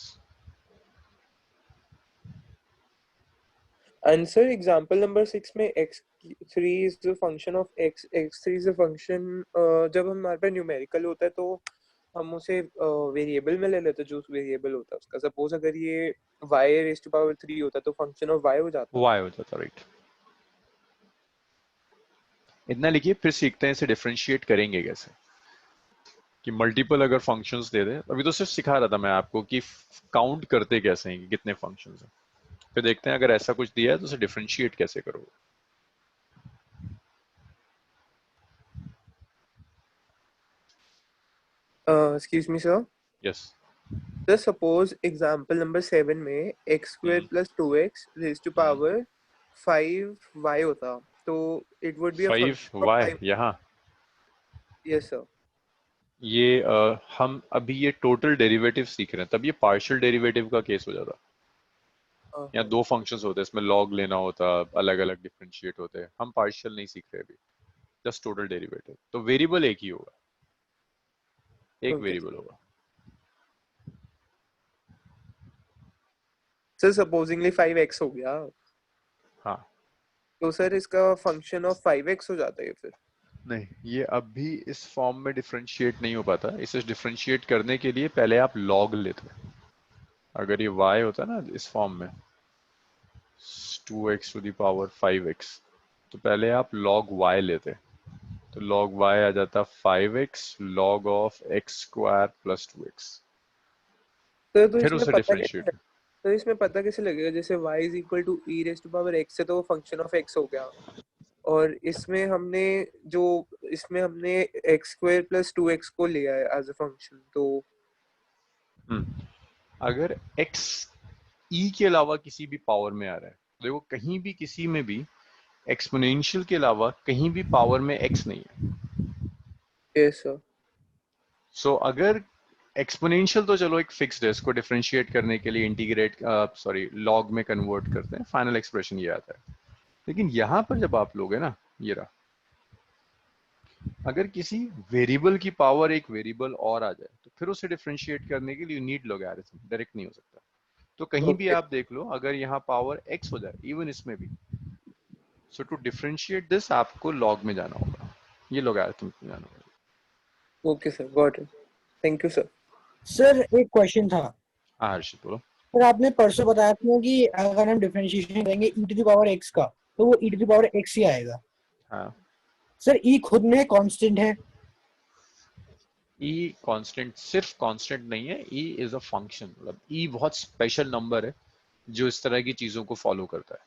And sir, example number 6 में x3 is the function of x3 is a function जब हमारे पास numerical होता है तो हम उसे वेरिएबल में ले लेते हैं, जो वेरिएबल होता है उसका। सपोज अगर ये y रेज़ टू पावर 3 होता तो फंक्शन ऑफ y हो जाता। y हो जाता, राइट। इतना लिखिए, फिर सीखते हैं इसे डिफरेंशिएट करेंगे कैसे। कि मल्टीपल अगर फंक्शंस दे दे, अभी तो सिर्फ सिखा रहा था मैं आपको कि काउंट करते कैसे हैं, कि कितने फंक्शंस हैं। फिर देखते हैं अगर ऐसा कुछ दिया है तो उसे डिफरेंशिएट कैसे करोगे। Excuse me sir. Yes. Sir suppose example number 7 में x² + 2x rays to power 5y होता तो it would be a function of 5y 5। यहाँ यस सर। ये हम अभी ये टोटल डेरिवेटिव सीख रहे हैं, तब ये पार्शियल डेरिवेटिव का केस हो जाता। यहाँ दो फंक्शंस होते हैं, इसमें लॉग लेना होता, अलग अलग डिफरेंशिएट होते हैं। हम पार्शियल नहीं सीख रहे अभी, जस्ट टोटल डेरिवेटिव। तो वेरिएबल एक ही होगा, एक वेरिएबल होगा। सर सपोजिंगली 5x हो गया, हाँ तो सर इसका फंक्शन ऑफ 5x हो जाता है फिर? नहीं, ये अब भी इस फॉर्म में डिफरेंशिएट नहीं हो पाता। इसे डिफरेंशिएट करने के लिए पहले आप लॉग लेते। अगर ये y होता ना इस फॉर्म में 2x to the power 5x, तो पहले आप log y लेते, तो log y आ जाता 5x log of x² + 2x। तो फिर इसमें उसे पता डिफरेंशिएट। तो इसमें पता कैसे लगेगा? जैसे y = e raise to power x है तो वो फंक्शन ऑफ x हो गया, और इसमें हमने x² + 2x को लिया है एज अ फंक्शन। तो अगर x e के अलावा किसी भी पावर में आ रहा है, देखो कहीं भी किसी में भी एक्सपोनेंशियल के अलावा कहीं भी पावर में x नहीं है। Yes sir. सो अगर एक्सपोनेंशियल तो चलो एक फिक्स्ड है, इसको डिफरेंशिएट करने के लिए इंटीग्रेट लॉग में कन्वर्ट करते हैं, फाइनल एक्सप्रेशन ये आता है। लेकिन यहां पर जब आप लोग है ना, ये रहा, अगर किसी वेरिएबल की पावर एक वेरिएबल और आ जाए तो फिर उसे डिफरेंशिएट करने के लिए नीड लॉगरिथम, डायरेक्ट नहीं हो सकता। तो कहीं भी आप देख लो, अगर यहाँ पावर x हो जाए, इवन इसमें भी, सो टू डिफरेंशिएट दिस आपको लॉग में जाना होगा, ये लॉगरिथम में जाना होगा। Okay sir, got it, thank you sir. Sir एक क्वेश्चन था। हाँ हर्षित बोलो। सर आपने परसों बताया था कि अगर हम डिफरेंशिएशन करेंगे e⁻x का तो वो e⁻x ही आएगा। हाँ सर e खुद में कांस्टेंट है? e कांस्टेंट सिर्फ कांस्टेंट नहीं है, e इज अ फंक्शन। मतलब e बहुत स्पेशल नंबर है जो इस तरह की चीजों को फॉलो करता है।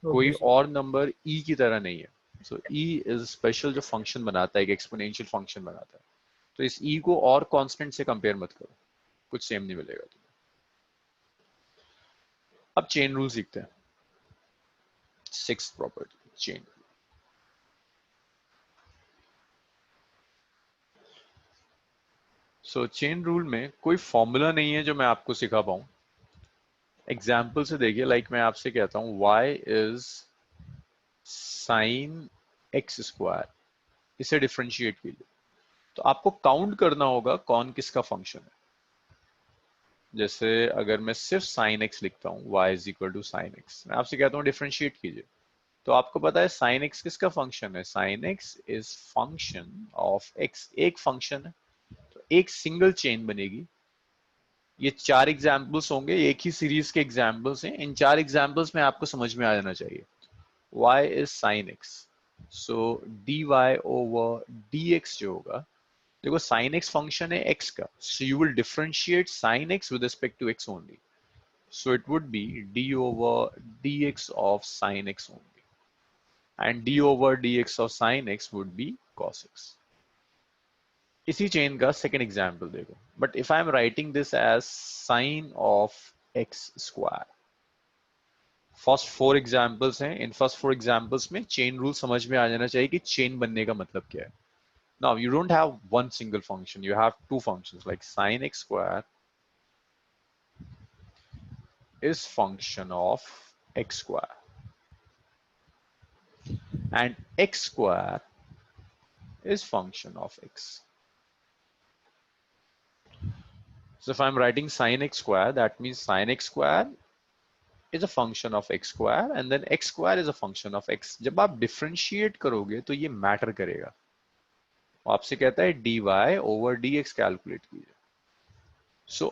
कोई और नंबर e की तरह नहीं है। सो e इज स्पेशल, जो फंक्शन बनाता है, एक एक्सपोनेंशियल फंक्शन बनाता है। तो इस e को और कांस्टेंट से कंपेयर मत करो, कुछ सेम नहीं मिलेगा तुम्हें। अब चेन रूल सीखते हैं। 6th property, chain. So chain rule में कोई फॉर्मूला नहीं है जो मैं आपको सिखा पाऊं। एग्जाम्पल से देखिए, लाइक मैं आपसे कहता हूं y इज sin x², इसे डिफरेंशिएट कीजिए, तो आपको काउंट करना होगा कौन किसका फंक्शन है। जैसे अगर मैं सिर्फ sin x लिखता हूं, y = sin x, मैं आपसे कहता हूं डिफरेंशिएट कीजिए, तो आपको पता है sin x किसका फंक्शन है? sin x is function of x, एक फंक्शन है, तो एक सिंगल चेन बनेगी। ये 4 एग्जाम्पल्स होंगे, एक ही सीरीज के एग्जाम्पल्स हैं। इन 4 एग्जाम्पल्स में आपको समझ में आ जाना चाहिए। y is sin x, so dy/dx जो होगा, देखो sin x फंक्शन है x का, so you will differentiate sin x with respect to x only, so it would be d/dx of sin x only, and d/dx of sin x would be cos x. इसी chain का second example देखो, but if I am writing this as sine of x²। First 4 examples हैं, in first 4 examples में chain rule समझ में आ जाना चाहिए कि चेन बनने का मतलब क्या है। Now you don't have one single function, you have 2 functions, like sin x² is function of x² and x² is function of x. So if I'm writing sin x², that means sin x² is a function of x square and then x square is a function of x. जब आप differentiate करोगे तो ये matter करेगा. वो आपसे कहता है dy over dx कैलकुलेट कीजिए. So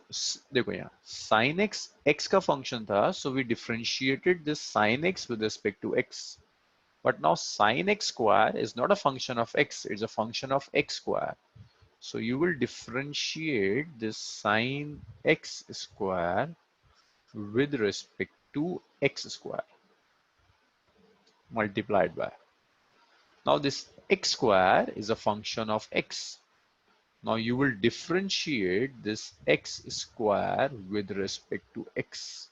देखो यहाँ sin x x का function था, so we differentiated this sin x with respect to x. But now sin x square is not a function of x, it's a function of x square. So you will differentiate this sin x square with respect to x square multiplied by. Now this x square is a function of x. Now you will differentiate this x square with respect to x.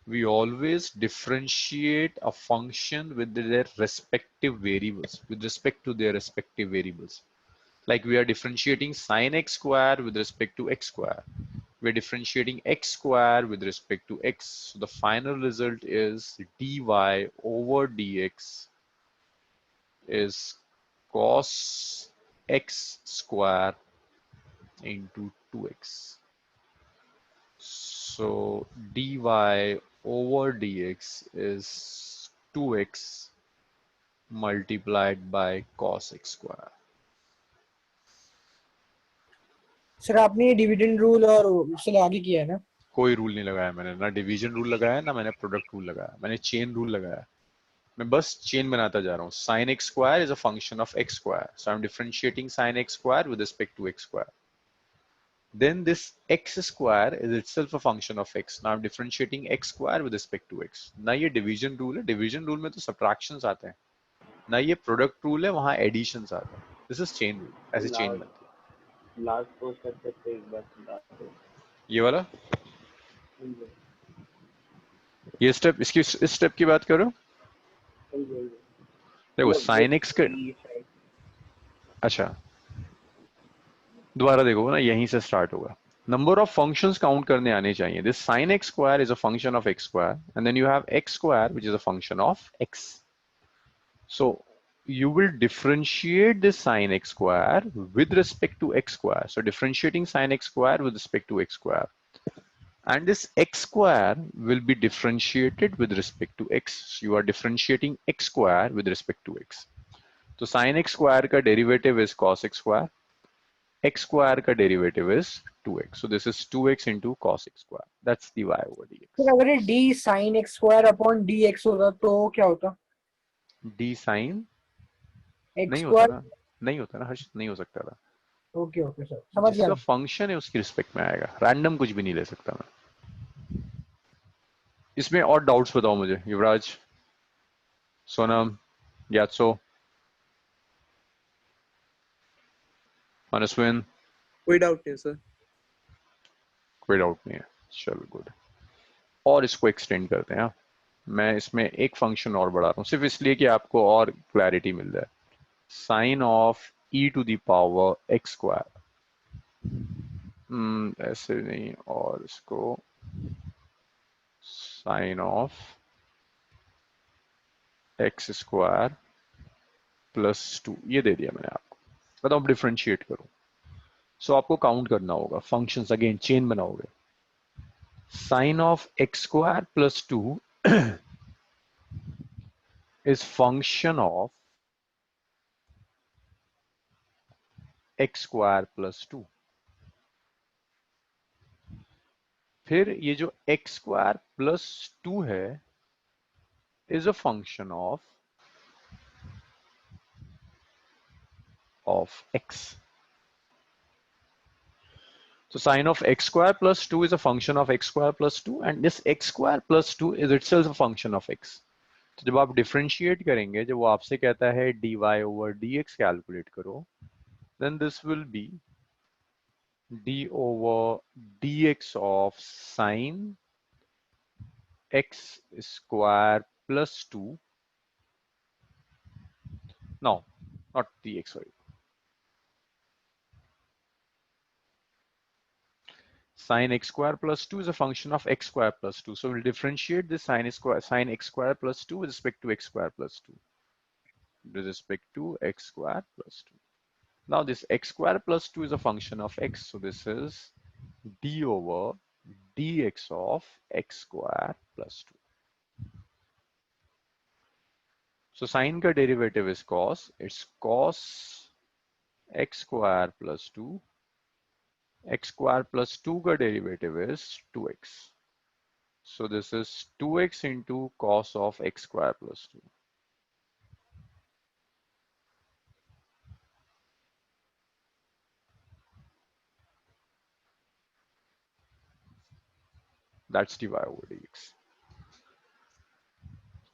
We always differentiate a function with their respective variables, with respect to their respective variables. Like we are differentiating sin x square with respect to x square. We're differentiating x square with respect to x. So the final result is dy over dx is cos x square into 2x. So dy over dx is 2x multiplied by cos x square. Sir आपने ये dividend rule और उससे आगे किया है ना? कोई rule नहीं लगाया मैंने, ना डिवीजन रूल लगाया ना मैंने प्रोडक्ट रूल लगाया, मैंने चेन रूल लगाया. मैं बस चेन बनाता जा रहा हूँ. sin x square is a function of x square, so I'm differentiating sin x square with respect to x square. Then this x square is itself a function of x. Now I'm differentiating x square with respect to x. ना ये division rule है, division rule में तो subtractions आते हैं, ना ये product rule है, वहाँ एडिशंस आते हैं. दिस इज चेन रूल, ऐसे चेन बनती है. लास्ट पोस्ट पे एक बार बता दो. ये वाला, ये स्टेप, इसकी इस स्टेप की बात करो. देखो sin x के, अच्छा दोबारा देखो ना, यहीं से स्टार्ट होगा. नंबर ऑफ फंक्शंस काउंट करने आने चाहिए. This sin x square is a function of x square and then you have x square which is a function of x. So you will differentiate this sin x square with respect to x square. So differentiating sin x square with respect to x square. And this x square will be differentiated with respect to x. So you are differentiating x square with respect to x. So sin x square का derivative is cos x square. X square का derivative is 2x. So this is 2x into cos x square. That's dy over dx. फिर अगर ये d sin x square upon dx होता तो क्या होता? d sin x नहीं होता square. ना, नहीं होता ना हर्ष, नहीं हो सकता था. ओके ओके सर, समझ गया. जिसका फंक्शन है उसकी रिस्पेक्ट में आएगा, रैंडम कुछ भी नहीं ले सकता मैं. इसमें और डाउट्स बताओ मुझे, युवराज, सोनम, यात्सो, मनस्विन. कोई डाउट नहीं सर. कोई डाउट नहीं है, चलो गुड. और इसको एक्सटेंड करते हैं. मैं इसमें एक फंक्शन और बढ़ा रहा हूँ सिर्फ इसलिए कि आपको और क्लैरिटी मिल जाए. Sine of e to the power x square, ऐसे नहीं, और इसको sine of x square plus 2 ये दे दिया मैंने आपको. बताओ डिफरेंशिएट करो. सो आपको काउंट करना होगा फंक्शंस, अगेन चेन बनाओगे. Sine of x square plus 2 is function of x square plus 2. फिर ये जो x square plus 2 है is a function of x. So sin of x square plus 2 is a function of x square plus 2 and this x square plus 2 is itself a function of x. तो जब आप differentiate करेंगे, जब वो आपसे कहता है dy over dx कैलकुलेट करो, then this will be d over dx of sin x square plus 2. No, not dx, sorry. Sin x square plus 2 is a function of x square plus 2. So we'll differentiate this sin x square plus 2 with respect to x square plus 2. With respect to x square plus 2. Now this x square plus 2 is a function of x. So this is d over dx of x square plus 2. So sin का derivative is cos. It's cos x square plus 2. X square plus 2 का derivative is 2x. So this is 2x into cos of x square plus 2. That's dy over dx.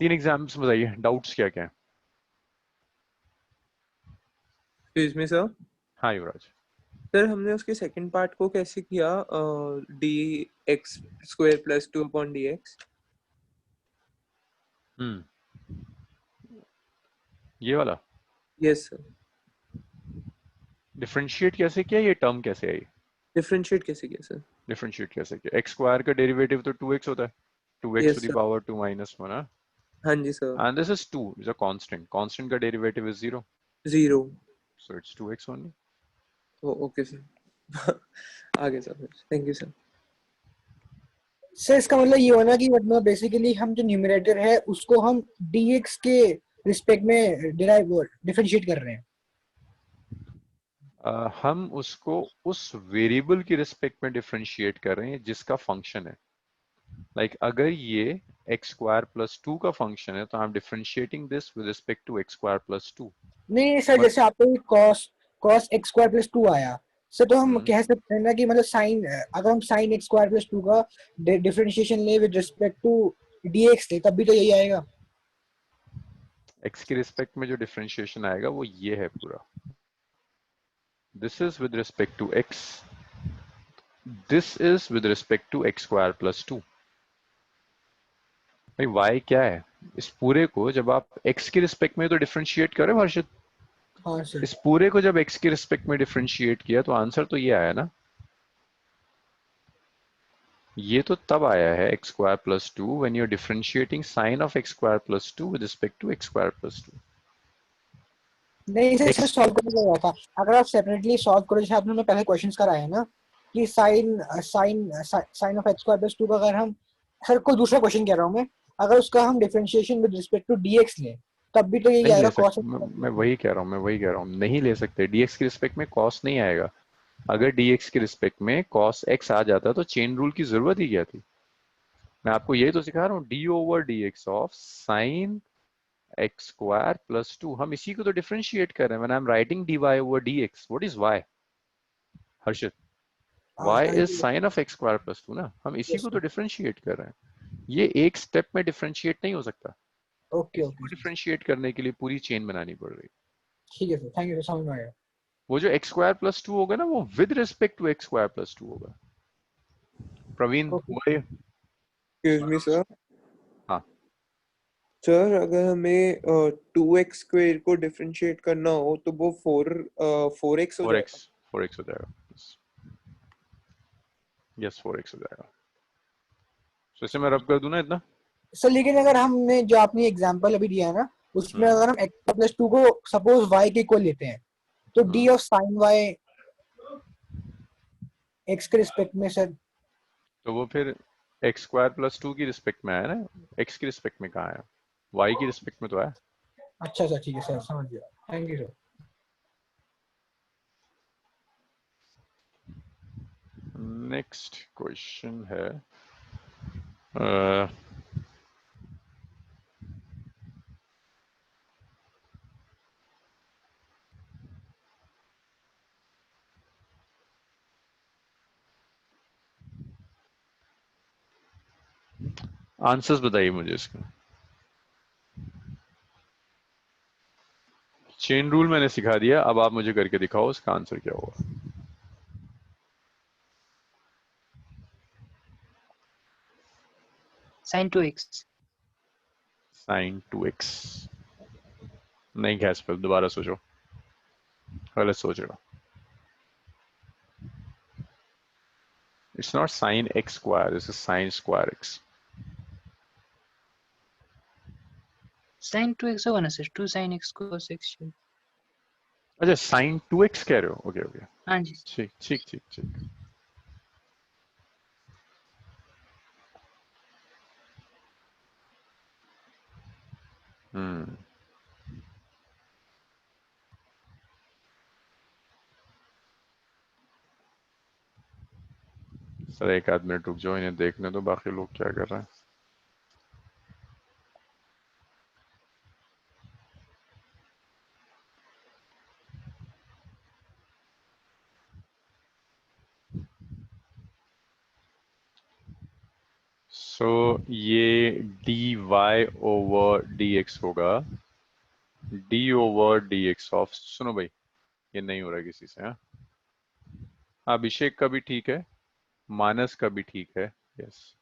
3 examples बताइए, doubts क्या क्या है? Excuse me sir. हाँ युवराज। Sir हमने उसके second part को कैसे किया, D x square plus 2 upon D x. ये वाला यस सर। डिफरेंशिएट कैसे किया, ये टर्म कैसे आई? डिफरेंशिएट कैसे किया सर? डिफरेंशिएट कैसे किया? एक्स स्क्वायर का डेरिवेटिव तो 2x होता है, 2x yes to the sir. power 2 minus 1, हाँ? हाँ जी sir. And this is 2 is a constant. Constant का derivative is 0. 0। So it's 2x only. Okay sir. आगे sir, thank you sir. Sir इसका मतलब ये हुआ ना कि मतलब बेसिकली हम जो न्यूमरेटर है उसको हम dx के रिस्पेक्ट में डिफरेंशिएट कर रहे हैं। हम उसको उस वेरिएबल की रिस्पेक्ट में डिफरेंशिएट कर रहे हैं जिसका फंक्शन है। लाइक अगर ये x स्क्वायर प्लस 2 का फंक्शन है तो I am differentiating this with respect to x square plus 2। नहीं सर, जैसे आपको cos x स्क्वायर प्लस 2 आया सर, तो हम कह सकते हैं ना कि मतलब साइन, अगर हम साइन x स्क्वायर प्लस 2 का डिफरेंशिएशन ले विद रिस्पेक्ट टू dx ले, तब भी तो यही आएगा। x के रिस्पेक्ट में जो डिफरेंशिएशन आएगा वो ये है पूरा। This is with respect to x, this is with respect to x square plus 2। भाई y क्या है? इस पूरे को जब आप x के रिस्पेक्ट में तो डिफरेंशिएट करें हर्षित, हाँ सर। इस पूरे को जब x के रिस्पेक्ट में डिफरेंशिएट किया तो आंसर तो ये आया ना। ये तो तब आया है x square plus 2 when you are differentiating sine of x square plus 2 with respect to x square plus 2। नहीं सर, इसमें सॉल्व करने का था, अगर आप सेपरेटली सॉल्व करो जैसे आपने पहले क्वेश्चंस कराए हैं ना कि sine sine of x square plus 2 का, अगर हम सर कोई दूसरा क्वेश्चन कह रहा हूँ मैं, अगर उसका हम differentiation with respect to dx ले तब भी तो यही नहीं आएगा ले cos। सकते, मैं वही कह रहा हूँ, नहीं ले सकते। dx के रिस्पेक्ट में cos नहीं आएगा। अगर dx के रिस्पेक्ट में cos x आ जाता तो चेन रूल की जरूरत ही क्या थी? मैं आपको यही तो सिखा रहा हूँ, d over dx of sine x square plus 2, हम इसी को तो डिफरेंशिएट कर रहे हैं। When I am writing dy over dx, what is y Harshit? y is sine of x square plus 2 ना, हम इसी को तो डिफरेंशिएट कर रहे हैं। ये एक स्टेप में डिफरेंशिएट नहीं हो सकता। ओके इसको डिफरेंशिएट करने के लिए पूरी चेन बनानी पड़ रही है। ठीक है सर, थैंक यू, समझ में आया। वो जो x स्क्वायर प्लस 2 होगा ना, वो with respect to x square plus 2 होगा। प्रवीण हुआ ये? Excuse me sir. हाँ सर अगर हमें 2x स्क्वायर को डिफरेंशिएट करना हो तो वो 4x हो जाएगा। 4x हो जाएगा। यस 4x हो जाएगा। तो इसे मैं रब कर दूं ना इतना। सर लेकिन अगर हमने जो आपने एग्जांपल अभी दिया है ना उसमें अगर हम x प्लस 2 को सपोज y के इक्वल लेते हैं तो d of sine y x के रिस्पेक्ट में सर, तो वो फिर x स्क्वायर प्लस 2 की रिस्पेक्ट में आया ना, x की रिस्पेक्ट में कहाँ आया? y की रिस्पेक्ट में तो आया। अच्छा सर, ठीक है सर, समझ गया, thank you sir. Next question है आंसर्स बताइए मुझे इसका। चेन रूल मैंने सिखा दिया, अब आप मुझे करके दिखाओ इसका आंसर क्या होगा। sin 2x। साइन 2x नहीं, गैस पर दोबारा सोचो, गलत सोच रहे हो। It's not sine x square, this is sine square x। sin 2x होगा ना सर, 2 sin x cos x। अच्छा साइन 2x कह रहे हो, ओके ओके, हाँ जी। ठीक ठीक ठीक ठीक। सर एक आध मिनट रुक जाओ, इन्हें देखने दो बाकी लोग क्या कर रहे हैं। सो ये dy ओवर dx होगा, d ओवर dx ऑफ, सुनो भाई ये नहीं हो रहा है किसी से। हाँ, अभिषेक का भी ठीक है, मानस का भी ठीक है। Yes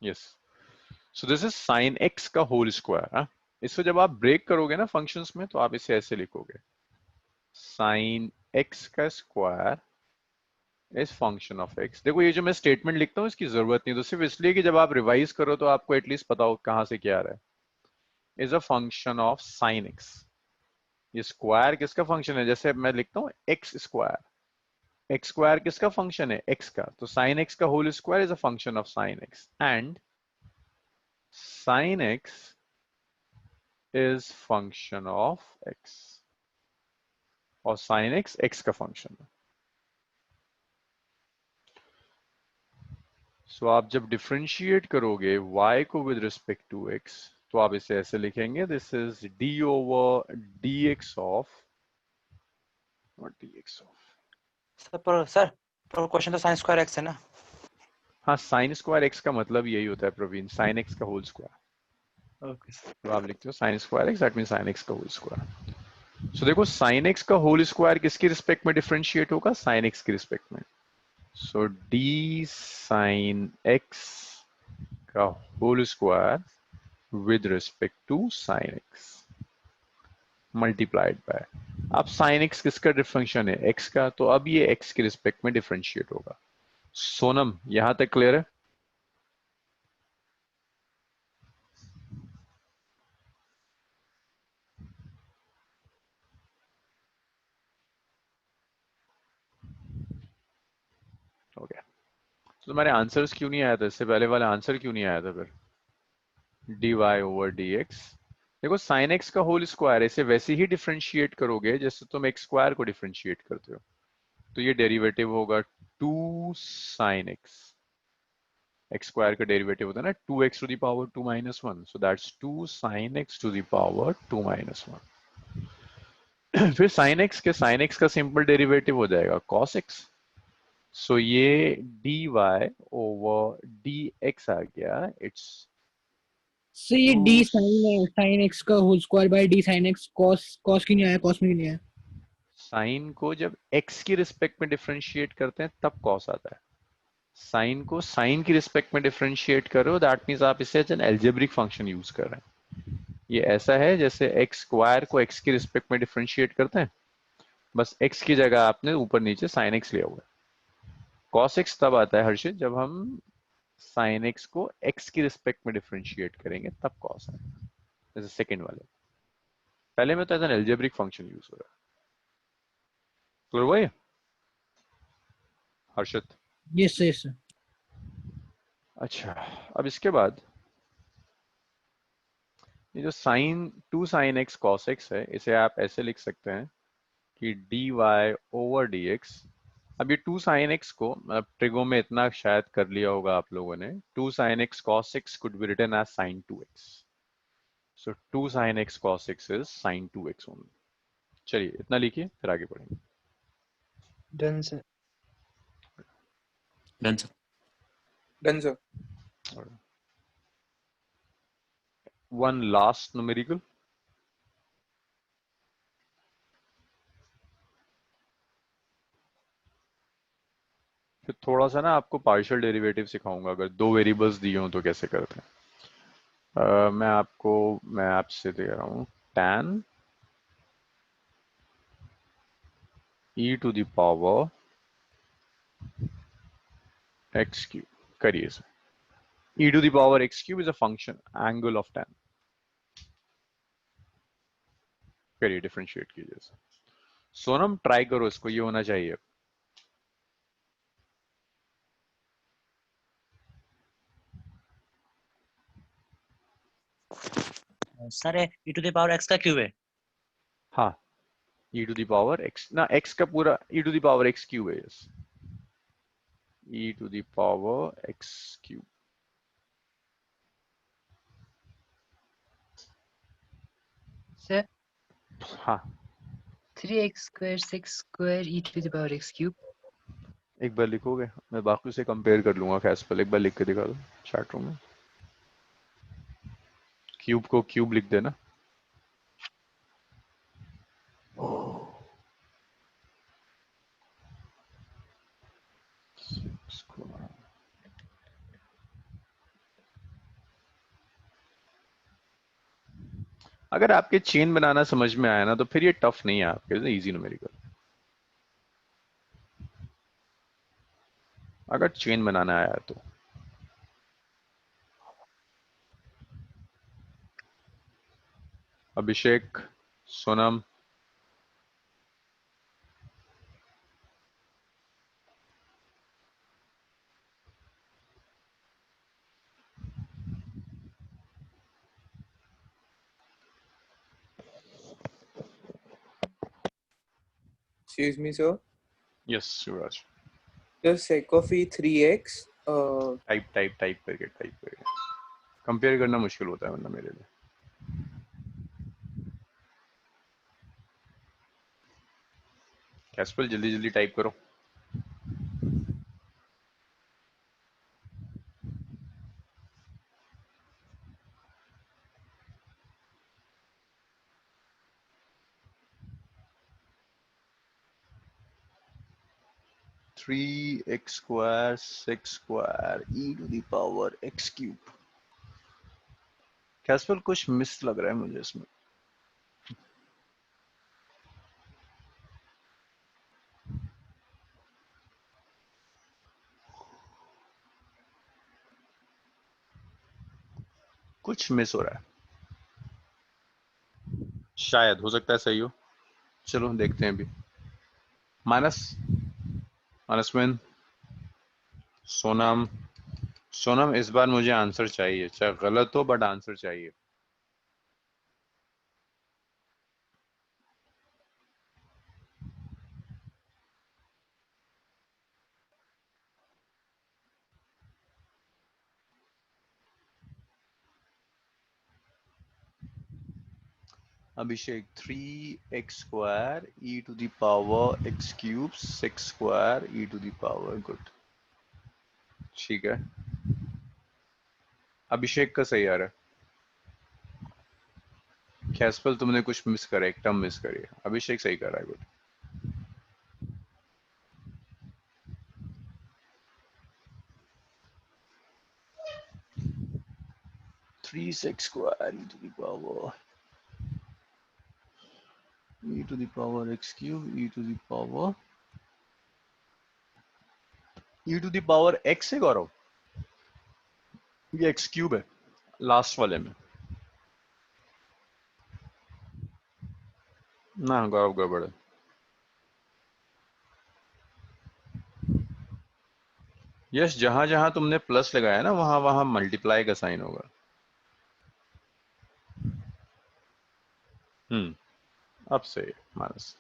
yes, so this is sign x का होल स्क्वायर। इसको जब आप ब्रेक करोगे ना फंक्शंस में, तो आप इसे ऐसे लिखोगे, साइन एक्स का square is function of x. देखो ये जो मैं स्टेटमेंट लिखता हूँ इसकी जरूरत नहीं, तो सिर्फ इसलिए कि जब आप रिवाइज करो तो आपको एटलीस्ट पता हो कहां से क्या आ रहा है। Is a function of sine x. ये स्क्वायर किसका फंक्शन है? जैसे मैं लिखता हूँ एक्स स्क्वायर, एक्स स्क्वायर किसका फंक्शन है? एक्स का। तो साइन एक्स का whole square is a function of sine x, and sine x is function of x, और साइन एक्स एक्स का फंक्शन है। सो आप जब डिफरेंशिएट करोगे y को विद रिस्पेक्ट टू x, तो आप इसे ऐसे लिखेंगे, this is d over dx of, not dx of. Sir पर क्वेश्चन तो साइन स्क्वायर एक्स है ना। हाँ, साइन स्क्वायर x का मतलब यही होता है प्रवीण, साइन x का होल स्क्वायर। Okay sir. तो आप लिखते हो sine square x, that mean sine x का होल स्क्वायर। सो देखो साइन x का होल स्क्वायर किसकी रिस्पेक्ट में डिफरेंशिएट होगा? साइन x की रिस्पेक्ट में। सो d साइन x का whole square with respect to sin x multiplied by, अब sin x किसका फंक्शन है? x का। तो अब ये x के रिस्पेक्ट में डिफरेंशिएट होगा। सोनम यहां तक क्लियर है? ओके, तो तुम्हारे आंसर्स क्यों नहीं आया था? इससे पहले वाला आंसर क्यों नहीं आया था फिर? dy ओवर dx, देखो sin x का होल स्क्वायर, इसे वैसे ही डिफरेंशिएट करोगे जैसे तुम x स्क्वायर को डिफरेंशिएट करते हो। तो ये डेरिवेटिव होगा 2 sin x, एक्स स्क्वायर का डेरिवेटिव होता है ना 2x to the power 2 minus 1, so that's 2 sin x to the power 2 minus 1। फिर sin x के sin x का सिंपल डेरिवेटिव हो जाएगा cos x, सो ये dy ओवर dx आ गया, इट्स सो ये d sin x का whole square by d sin x cos क्यों नहीं आया? cos में क्यों नहीं आया? साइन को जब x की रिस्पेक्ट में डिफरेंशिएट करते हैं तब cos आता है। साइन को साइन की रिस्पेक्ट में डिफरेंशिएट करो, दैट मींस आप इसे as an algebraic function use कर रहे हैं। ये ऐसा है जैसे एक्स स्क्वायर को एक्स की रिस्पेक्ट में डिफरेंशिएट करते हैं, बस एक्स की जगह आपने ऊपर नीचे साइन एक्स लिया हुआ है। कॉस एक्स तब आता है हर्षित जब हम साइन एक्स को एक्स की रिस्पेक्ट में डिफरेंशिएट करेंगे, तब कॉस आएगा, जैसे सेकंड वाले। पहले में तो as an algebraic function use हो रहा है। क्लियर हुआ ये हर्षित? Yes yes. अच्छा, अब इसके बाद ये जो sine 2 sine x cos x है, इसे आप ऐसे लिख सकते हैं कि dy ओवर dx। अब ये 2 sin x को ट्रिगो में इतना शायद कर लिया होगा आप लोगों ने, 2 sin x cos x could be written as sin 2x, so 2 sin x cos x is sin 2x only। चलिए इतना लिखिए फिर आगे बढ़ेंगे। Done sir. Done sir. Done sir. One last numerical, फिर थोड़ा सा ना आपको पार्शियल डेरिवेटिव सिखाऊंगा, अगर दो वेरिएबल्स दिए हो तो कैसे करते हैं। मैं आपसे दे रहा हूँ tan e to the power x cube, करिए sir. e to the power x cube is a function angle of tan, करिए डिफरेंशिएट कीजिए सर। सोनम ट्राई करो इसको, ये होना चाहिए। Sir e to the power x का क्यूब है। हाँ, e to the power x ना, x का पूरा e to the power x cube है। Yes, e to the power x cube. Sir हाँ, 3x square 6 square e to the power x cube। एक बार लिखोगे, मैं बाकी से कंपेयर कर लूंगा। कैस्पल एक बार लिख के दिखा दो चैट रूम में। क्यूब को क्यूब लिख देना। अगर आपके चेन बनाना समझ में आया ना, तो फिर ये टफ नहीं है आपके लिए, इजी न्यूमेरिकल। अगर चेन बनाना आया तो Abhishek, Sonam, Excuse me, sir. Yes Shivraj. The sec of e 3x. Type करके कंपेयर करना मुश्किल होता है वरना मेरे लिए। कैस्पल जल्दी जल्दी टाइप करो। Three X square 6 square e to the power x cube. Kaspal कुछ मिस लग रहा है मुझे इसमें। कुछ मिस हो रहा है, शायद, हो सकता है सही हो। चलो देखते हैं अभी। मानस, मानसविन, सोनम। सोनम इस बार मुझे आंसर चाहिए, चाहे गलत हो बट आंसर चाहिए। Abhishek 3x square e to the power x cube 6 square e to the power, good, ठीक है। अभिषेक का सही आ रहा है। कैस्पल तुमने कुछ मिस करा, एक टर्म मिस करी है। अभिषेक सही कर रहा है, good. Three six square e to the power x cube e to the power x है गौरव, ये x क्यूब है लास्ट वाले में ना। गौरव गड़बड़ है। यस, जहां जहां तुमने प्लस लगाया ना, वहां वहां मल्टीप्लाई का साइन होगा। अब सही है मानस।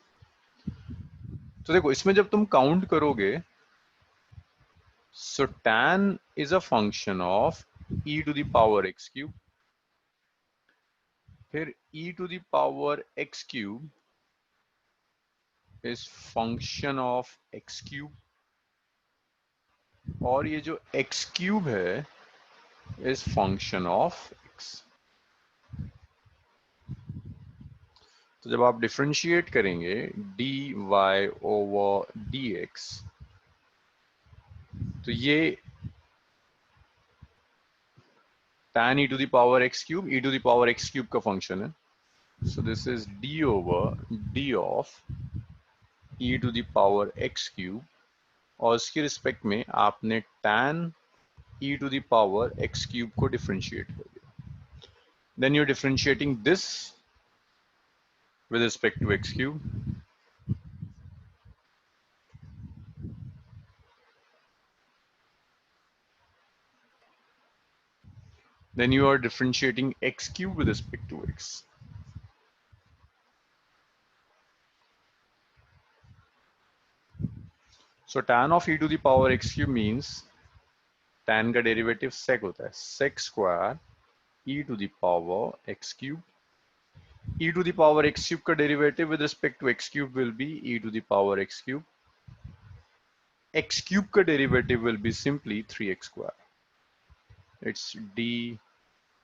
तो देखो, इसमें जब तुम काउंट करोगे, so tan is a function of e to the power x cube, फिर e to the power x cube is function of x cube, और ये जो x क्यूब है इज फंक्शन ऑफ x। तो जब आप डिफरेंशिएट करेंगे dy ओवर dx, तो ये tan e to the power x cube e to the power x cube का फंक्शन है। So this is d over d of e to the power x cube, और इसके respect में आपने tan e to the power x cube को differentiate कर दिया। Then you're differentiating this with respect to x cube. then you are differentiating x cube with respect to x. So tan of e to the power x cube means tan का derivative sec होता है, sec square e to the power x cube. E to the power x cube का derivative with respect to x cube will be e to the power x cube. X cube का derivative will be simply 3x square. It's dy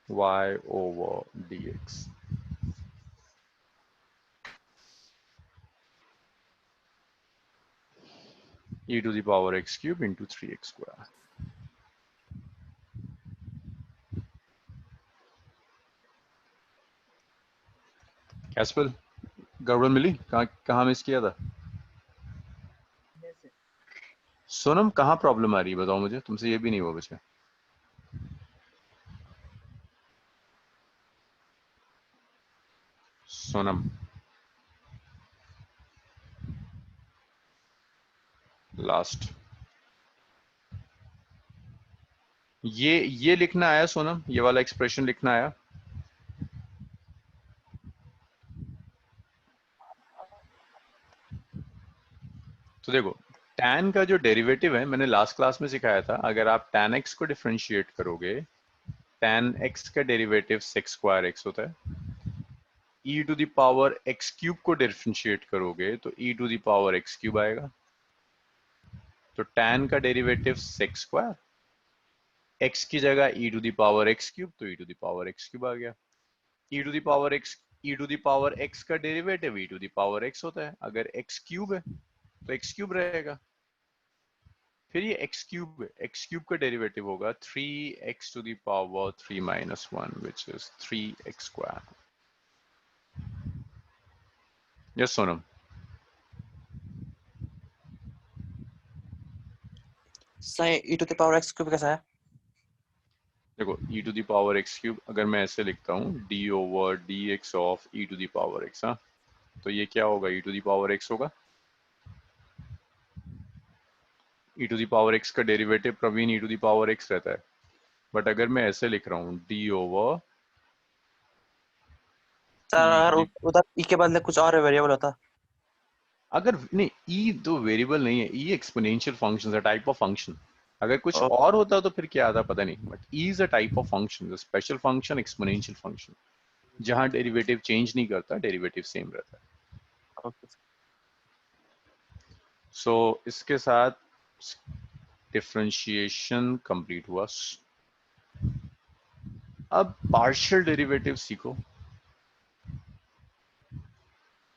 over dx. E to the power x cube into 3x square. कैस्पल गड़बड़ मिली? कहाँ miss किया था? सोनम कहाँ problem आ रही है बताओ मुझे, तुमसे ये भी नहीं हुआ बच्चे। सोनम लास्ट ये लिखना आया सोनम, ये वाला एक्सप्रेशन लिखना आया? तो देखो tan का जो डेरिवेटिव है मैंने लास्ट क्लास में सिखाया था, अगर आप tan x को डिफरेंशिएट करोगे, tan x का डेरिवेटिव sec स्क्वायर x होता है। e to the power x cube को डिफरेंशिएट करोगे तो e to the power x cube आएगा। तो tan का डेरिवेटिव sec स्क्वायर, x की जगह e to the power x cube, तो e to the power x cube आ गया। e to the power x का derivative e to the power x होता है, अगर x क्यूब है तो x क्यूब रहेगा। फिर ये x क्यूब का डेरिवेटिव होगा 3x to the power 3 minus 1 which is 3x square. Yes Sonam? Sir e to the power x cube कैसा है? देखो e to the power x cube अगर मैं ऐसे लिखता हूँ d over dx of e to the power x, हाँ, तो ये क्या होगा? e to the power x होगा। e to the power x का derivative Praveen e to the power x रहता है, बट अगर मैं ऐसे लिख रहा हूँ d over, सर अगर उधर e के बदले कुछ और वेरिएबल होता? अगर नहीं, e तो वेरिएबल नहीं है, e एक्सपोनेंशियल फंक्शन है, टाइप ऑफ फंक्शन। अगर कुछ और होता तो फिर क्या आता पता नहीं, but e is a type of function, special function, exponential function, जहां डेरिवेटिव चेंज नहीं करता, डेरिवेटिव सेम रहता है। सो इसके साथ डिफरेंशिएशन कंप्लीट हुआ। अब पार्शियल डेरिवेटिव सीखो।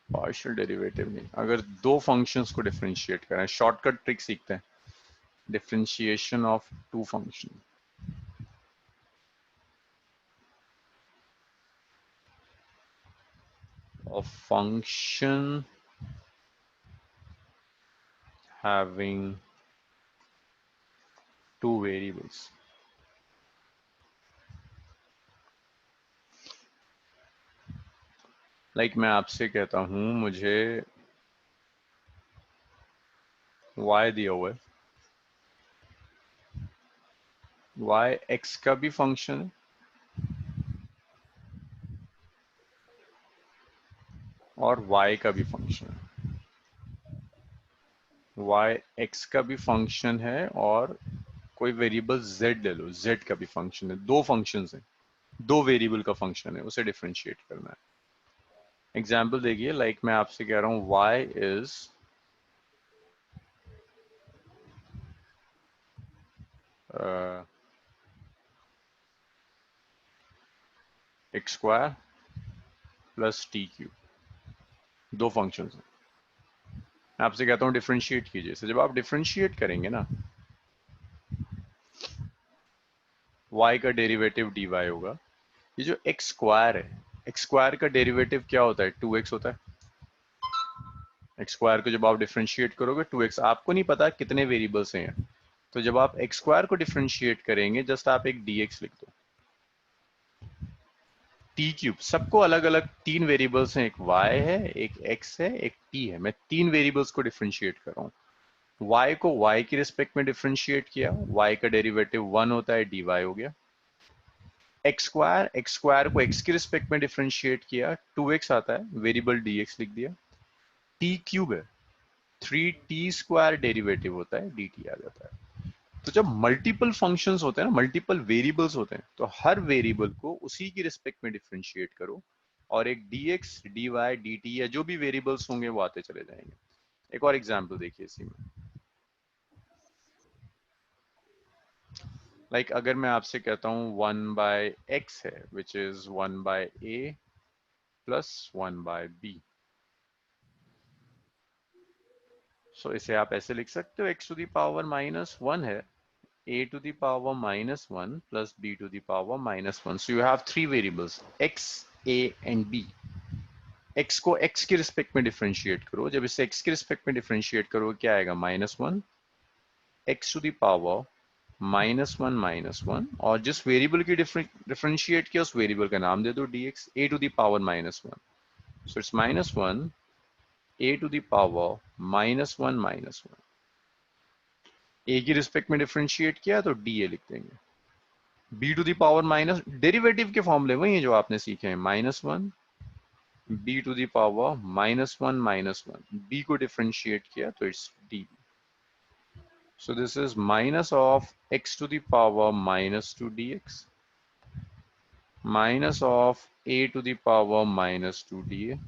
पार्शियल डेरिवेटिव नहीं, अगर दो फंक्शंस को डिफरेंशिएट करें, शॉर्टकट ट्रिक सीखते हैं। Differentiation of two function, a function having two variables. Like मैं आपसे कहता हूं मुझे y दिया हुआ है, y x का भी फंक्शन है और y का भी फंक्शन है, y x का भी फंक्शन है और कोई वेरिएबल z ले लो, z का भी फंक्शन है। दो फंक्शंस हैं, दो वेरिएबल का फंक्शन है, उसे डिफरेंशिएट करना है। एग्जाम्पल देखिए, लाइक मैं आपसे कह रहा हूं y is x square plus t cube, दो फंक्शंस हैं। मैं आपसे कहता हूं डिफरेंशिएट कीजिए। तो जब आप डिफरेंशिएट करेंगे ना, y का डेरिवेटिव dy होगा। ये जो x स्क्वायर है, x स्क्वायर का डेरिवेटिव क्या होता है? 2x होता है। x स्क्वायर को जब आप डिफरेंशिएट करोगे 2x, आपको नहीं पता कितने वेरिएबल्स हैं, तो जब आप x स्क्वायर को डिफरेंशिएट करेंगे जस्ट आप एक dx लिख दो। t क्यूब, सबको अलग अलग तीन वेरिएबल्स हैं, एक y है, एक x है, एक t है। मैं तीन वेरिएबल्स को डिफरेंशिएट कर रहा हूँ। y को y की रिस्पेक्ट में डिफरेंशिएट किया, y का डेरिवेटिव 1 होता है, dy हो गया। एक्स स्क्वायर को एक्स के रिस्पेक्ट में डिफरेंशिएट किया, 2x आता है, वेरिएबल dx लिख दिया। t क्यूब है, 3t स्क्वायर डेरिवेटिव होता है, dt आ जाता है। तो जब मल्टीपल फंक्शंस होते हैं ना, मल्टीपल वेरिएबल्स होते हैं, तो हर वेरिएबल को उसी की रिस्पेक्ट में डिफरेंशिएट करो और एक dx, dy, dt या जो भी वेरिएबल्स होंगे वो आते चले जाएंगे। एक और एग्जांपल देखिए इसी में। लाइक अगर मैं आपसे कहता हूं 1/x है which is 1/a plus 1/b, सो इसे आप ऐसे लिख सकते हो, x टू द पावर -1 है, a to the power -1 plus b to the power -1. So you have three variables x, a and b. x को x के रिस्पेक्ट में डिफरेंशिएट करो, जब इसे x के रिस्पेक्ट में डिफरेंशिएट करो क्या आएगा, -1 x to the power -1 और जिस वेरिएबल की डिफरेंशिएट किया उस वेरिएबल का नाम दे दो dx, a to the power -1. So it's -1 a to the power -1 a की रिस्पेक्ट में डिफरेंशिएट किया तो dA लिख देंगे। b to the power minus, derivative के फॉर्मूले वही है जो आपने सीखे हैं, -1 b to the power -1 b को डिफरेंशिएट किया तो it's d. So this is minus of x to the power -2 dx minus of a to the power -2 dA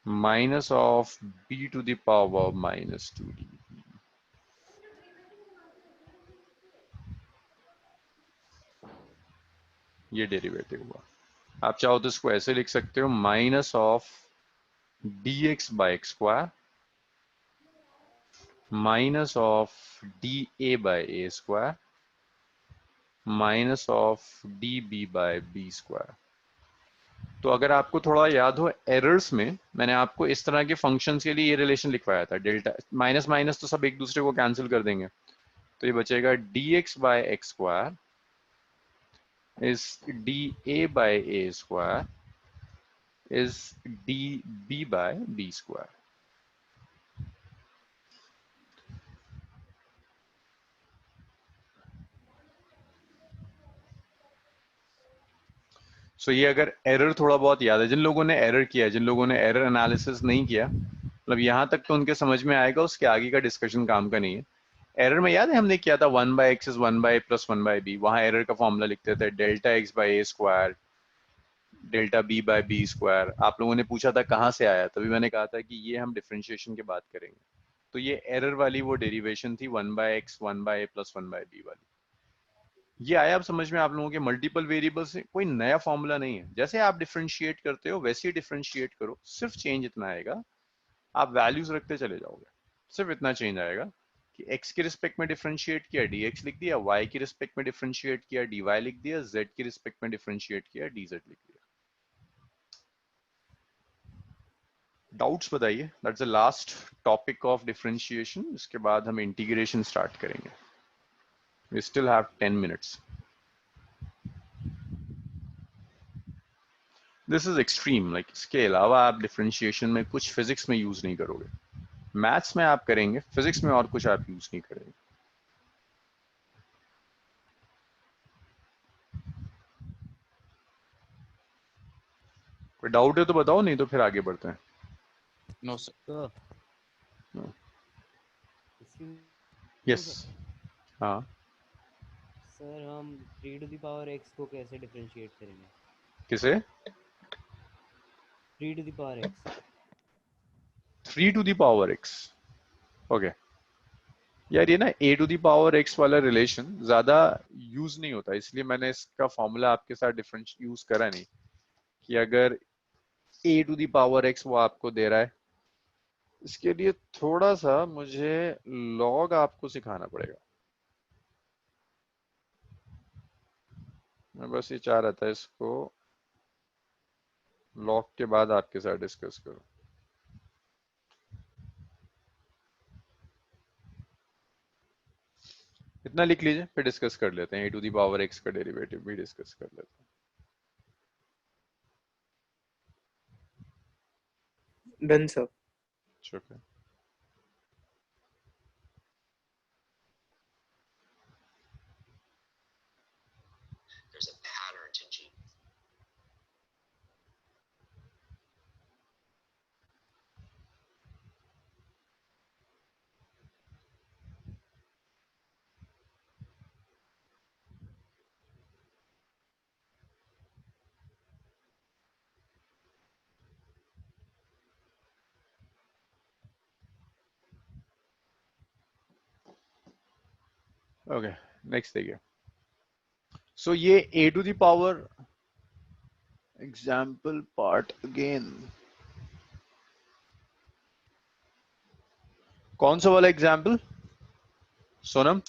minus of b to the power -2 d. ये derivative हुआ। आप चाहो तो इसको ऐसे लिख सकते हो, minus of dx by x square minus of dA by a square minus of dB by B square. तो अगर आपको थोड़ा याद हो एरर्स में, मैंने आपको इस तरह के फंक्शंस के लिए ये रिलेशन लिखवाया था, डेल्टा माइनस माइनस तो सब एक दूसरे को कैंसिल कर देंगे, तो ये बचेगा dx by x square is dA by a square is dB by b square. So ये अगर एरर थोड़ा बहुत याद है, जिन लोगों ने एरर किया, जिन लोगों ने एरर एनालिसिस नहीं किया, मतलब यहाँ तक तो उनके समझ में आएगा, उसके आगे का डिस्कशन काम का नहीं है। एरर में याद है हमने किया था 1/x is 1/a plus 1/b, वहां एरर का फॉर्मूला लिखते थे delta x by a square delta b by b square. आप लोगों ने पूछा था कहाँ से आया, तभी मैंने कहा था कि ये हम डिफरेंशिएशन की बात करेंगे। तो ये एरर वाली वो डेरिवेशन थी 1/x 1/a plus 1/b वाली। ये आया अब समझ में आप लोगों के, मल्टीपल वेरिएबल से कोई नया फॉर्मूला नहीं है, जैसे आप डिफरेंशिएट करते हो वैसे ही डिफरेंशिएट करो, सिर्फ चेंज इतना आएगा, आप वैल्यूज रखते चले जाओगे, सिर्फ इतना चेंज आएगा कि x के रिस्पेक्ट में डिफरेंशिएट किया dx लिख दिया, y के रिस्पेक्ट में डिफरेंशिएट किया dy लिख दिया, z के रिस्पेक्ट में डिफरेंशिएट किया dz लिख दिया। डाउट्स बताइए, that's the last topic of differentiation, इसके बाद हम इंटीग्रेशन स्टार्ट करेंगे। We still have 10 minutes. This is extreme, like इसके अलावा आप डिफरेंशिएशन में कुछ फिजिक्स में यूज नहीं करोगे, मैथ्स में आप करेंगे, फिजिक्स में और कुछ आप यूज नहीं करेंगे। कोई डाउट है तो बताओ, नहीं तो फिर आगे बढ़ते हैं। No sir. यस हाँ सर हम 3 टू द पावर x को कैसे डिफरेंशिएट करेंगे? किसे? 3 to the power x 3 to the power x, okay. यार ये ना a to the power x वाला रिलेशन ज्यादा यूज नहीं होता, इसलिए मैंने इसका फॉर्मूला आपके साथ डिफरेंस यूज करा नहीं, कि अगर a to the power x वो आपको दे रहा है, इसके लिए थोड़ा सा मुझे लॉग आपको सिखाना पड़ेगा। मैं बस ये चाह रहा था इसको लॉग के बाद आपके साथ डिस्कस करूं। इतना लिख लीजिए, फिर डिस्कस कर लेते हैं, a to the power x का डेरिवेटिव भी डिस्कस कर लेते हैं। Done sir. शुक्रिया। ओके नेक्स्ट देखिए। सो ये a to the power example part again, कौन सा वाला एग्जाम्पल सोनम?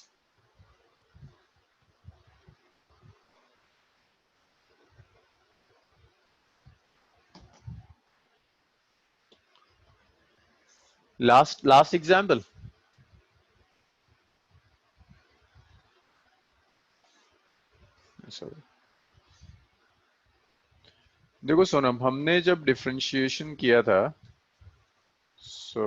Last example. देखो सोनम, हमने जब डिफरेंशिएशन किया था, सो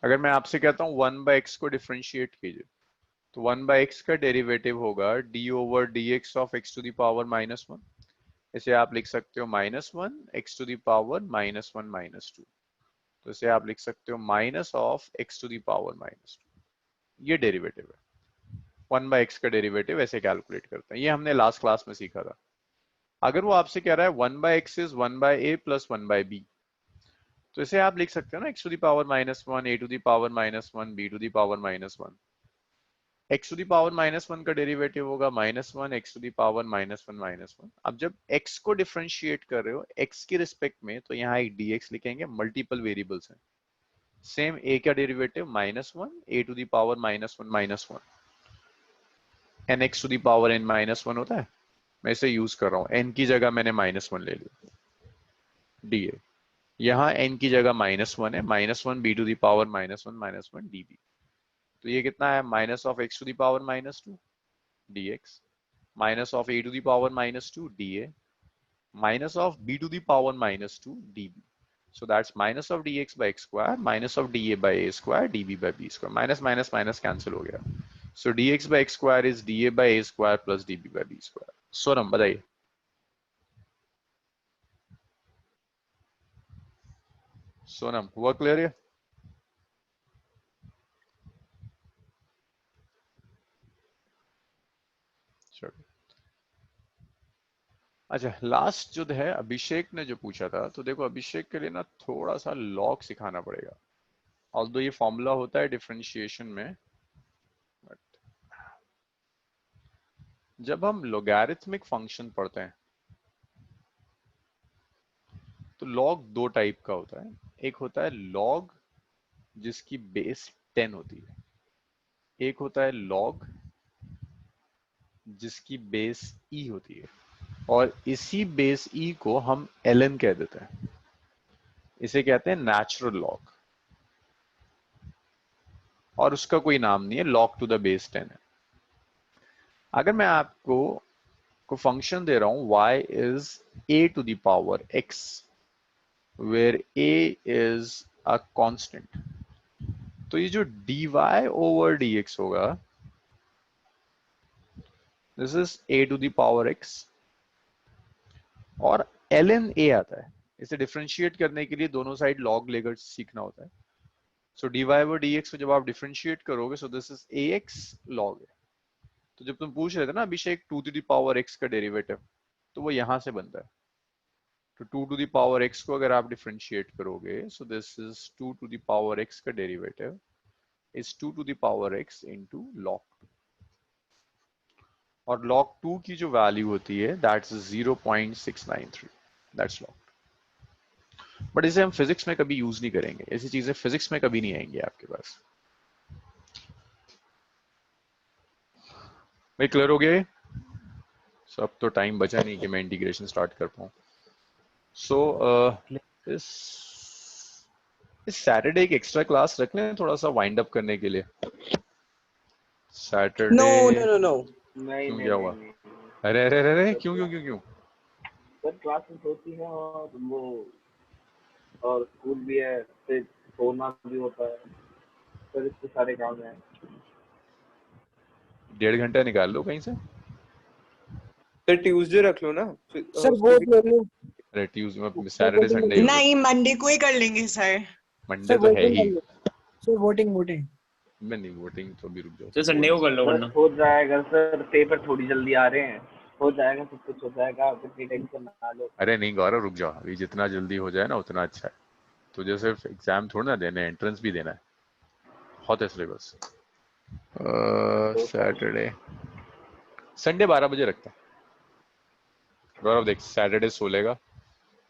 अगर मैं आपसे कहता हूं 1/x को डिफरेंशिएट कीजिए, तो 1/x का डेरिवेटिव होगा d/dx of x to the power -1। इसे आप लिख सकते हो -1 x टू द पावर -1 -2। तो इसे आप लिख सकते हो minus of x to the power -2। ये डेरिवेटिव है। 1/x का डेरिवेटिव ऐसे कैलकुलेट करते हैं, ये हमने लास्ट क्लास में सीखा था। अगर वो आपसे कह रहा है 1/x is 1/a plus 1/b, तो इसे आप लिख सकते हो ना x to the power -1 a to the power -1 b to the power -1। x to the power -1 का डेरिवेटिव होगा -1 x टू द पावर -1 अब जब x को डिफरेंशिएट कर रहे हो x के रिस्पेक्ट में, तो यहाँ एक dx लिखेंगे, मल्टीपल वेरिएबल्स हैं। सेम a का derivative -1 a to the power -1 n x to the power n -1 होता है। मैं इसे यूज कर रहा हूँ, n की जगह मैंने -1 ले लिया, dA। यहाँ n की जगह -1 है, -1 b to the power -1 dB। तो ये कितना है, minus of x to the power -2 dx, minus of a to the power -2 dA, minus of b to the power -2 dB। So that's minus of dx by x square minus of dA by a square dB by b square। Minus minus minus cancel हो गया। So dx by x square is dA by a square plus dB by b square। Sonam बताइए। सोनम हुआ clear है? अच्छा, last जो है अभिषेक ने जो पूछा था, तो देखो अभिषेक के लिए ना थोड़ा सा लॉग सिखाना पड़ेगा। ऑल्दो ये फॉर्मूला होता है डिफरेंशिएशन में, बट जब हम लोगैरिथमिक फंक्शन पढ़ते हैं तो लॉग दो टाइप का होता है। एक होता है लॉग जिसकी बेस 10 होती है, एक होता है लॉग जिसकी बेस ई होती है, और इसी बेस ई को हम ln कह देते हैं। इसे कहते हैं नेचुरल लॉग, और उसका कोई नाम नहीं है, लॉग टू द बेस 10 है। अगर मैं आपको फंक्शन दे रहा हूं y is a to the power x, where a is a constant, तो ये जो dy ओवर dx होगा, this is a to the power x, और ln a आता है। इसे डिफरेंशिएट करने के लिए दोनों साइड लॉग लेकर सीखना होता है। सो dy ओवर dx को जब आप डिफरेंशिएट करोगे, so this is ax log है। तो जब तुम पूछ रहे थे ना अभिषेक 2 टू द पावर x का डेरिवेटिव, तो वो यहां से बनता है। तो 2 टू द पावर x को अगर आप डिफरेंशिएट करोगे, so this is 2 to the power x का derivative is 2 to the power x into log 2, और log 2 की जो वैल्यू होती है दैट्स 0.693, दैट्स log 2। बट इसे हम फिजिक्स में कभी यूज नहीं करेंगे, ऐसी चीजें फिजिक्स में कभी नहीं आएंगी आपके पास। भाई क्लियर हो गया ये? सो अब तो टाइम बचा नहीं कि मैं इंटीग्रेशन स्टार्ट कर पाऊँ। सो इस सैटरडे एक एक्स्ट्रा क्लास रख लें थोड़ा सा वाइंड अप करने के लिए। Saturday No. नहीं क्यों, नहीं क्या हुआ? नहीं अरे अरे अरे अरे, क्यों क्यों क्यों क्यों? सर क्लासेस होती हैं और वो और स्कूल भी है, फिर सोना भी होता है, फिर इसके सारे काम हैं। 1.5 घंटा निकाल लो कहीं से। सर ट्यूसडे रख लो ना सर वो ले लो। अरे ट्यूसडे सैटरडे संडे नहीं, मंडे को ही कर लेंगे सर। मंडे सर तो है वोटिंग ही। कर लो। सर वोटिंग मैं नहीं, वोटिंग तो अभी रुक जाओ। तो संडे को कर लो सर वरना। हो जाएगा सर, पेपर थोड़ी जल्दी आ रहे हैं, हो जाएगा, सब कुछ हो जाएगा, आप इतनी टेंशन ना लो। अरे नहीं गौरव, रुक जाओ, अभी जितना जल्दी हो जाए ना उतना अच्छा है। तुझे सिर्फ एग्जाम थोड़ा ना देना है, एंट्रेंस भी देना है। बहुत है सिलेबस। सैटरडे संडे 12 बजे रखता है। गौरव देख, सैटरडे सो लेगा,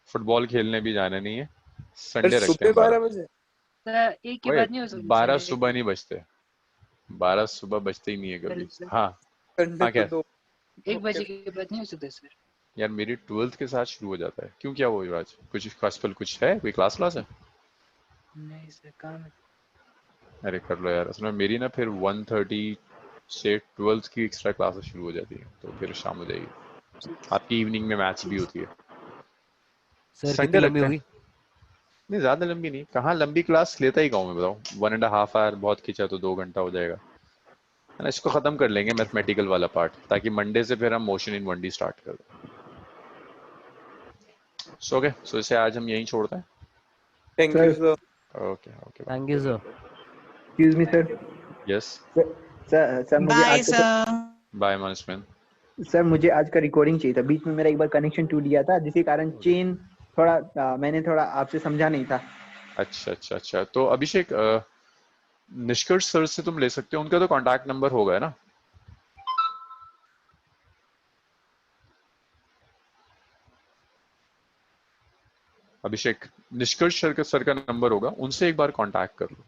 फुटबॉल खेलने भी जाना नहीं है, संडे रखते सुबह हैं 12 बजे। सर एक के बाद नहीं हो सकती 12 सर, सुबह नहीं बजते, 12 सुबह बजते ही नहीं है कभी। हाँ संडे हाँ को क्या 2 1 बजे के बाद नहीं हो सकता सर। यार, मेरी 12th के साथ शुरू हो जाता है। क्यों, क्या हुआ युवराज? कुछ कॉस्पल कुछ है, कोई क्लास है? नहीं सर, काम है। अरे कर लो यार, असल में मेरी ना फिर 1:30 से 12th की एक्स्ट्रा क्लासेस शुरू हो जाती है, तो फिर शाम हो जाएगी। आपकी इवनिंग में मैच भी होती है। सर संडे कितनी लंबी रखते हैं। होगी? नहीं ज्यादा लंबी नहीं, कहाँ लंबी क्लास लेता ही गाँव में, बताओ 1.5 आवर, बहुत खींचा तो 2 घंटा हो जाएगा, है ना। इसको खत्म कर लेंगे मैथमेटिकल वाला पार्ट, ताकि मंडे से फिर हम मोशन इन 1D स्टार्ट कर दें। सो इसे आज हम यहीं छोड़ते हैं। Thank you sir. Okay okay thank you sir. Excuse me sir. Yes sir मुझे Bye, आज का sir. बाय मनस्विन। सर मुझे आज का रिकॉर्डिंग चाहिए था, बीच में मेरा एक बार कनेक्शन टूट गया था, जिसके कारण चेन थोड़ा मैंने थोड़ा आपसे समझा नहीं था। अच्छा, तो अभिषेक, निष्कर्ष सर से तुम ले सकते हो, उनका तो कांटेक्ट नंबर होगा, है ना? अभिषेक, निष्कर्ष सर का नंबर होगा, उनसे एक बार कांटेक्ट कर लो।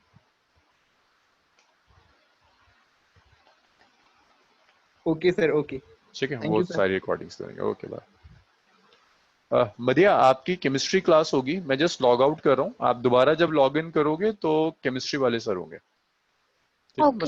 Okay sir, okay. ठीक है, Thank वो you, sir. सारी रिकॉर्डिंग्स करेंगे। Okay bye. मदिया, आपकी केमिस्ट्री क्लास होगी, मैं जस्ट लॉग आउट कर रहा हूँ, आप दोबारा जब लॉग इन करोगे तो केमिस्ट्री वाले सर होंगे। ठीक है, Okay. बस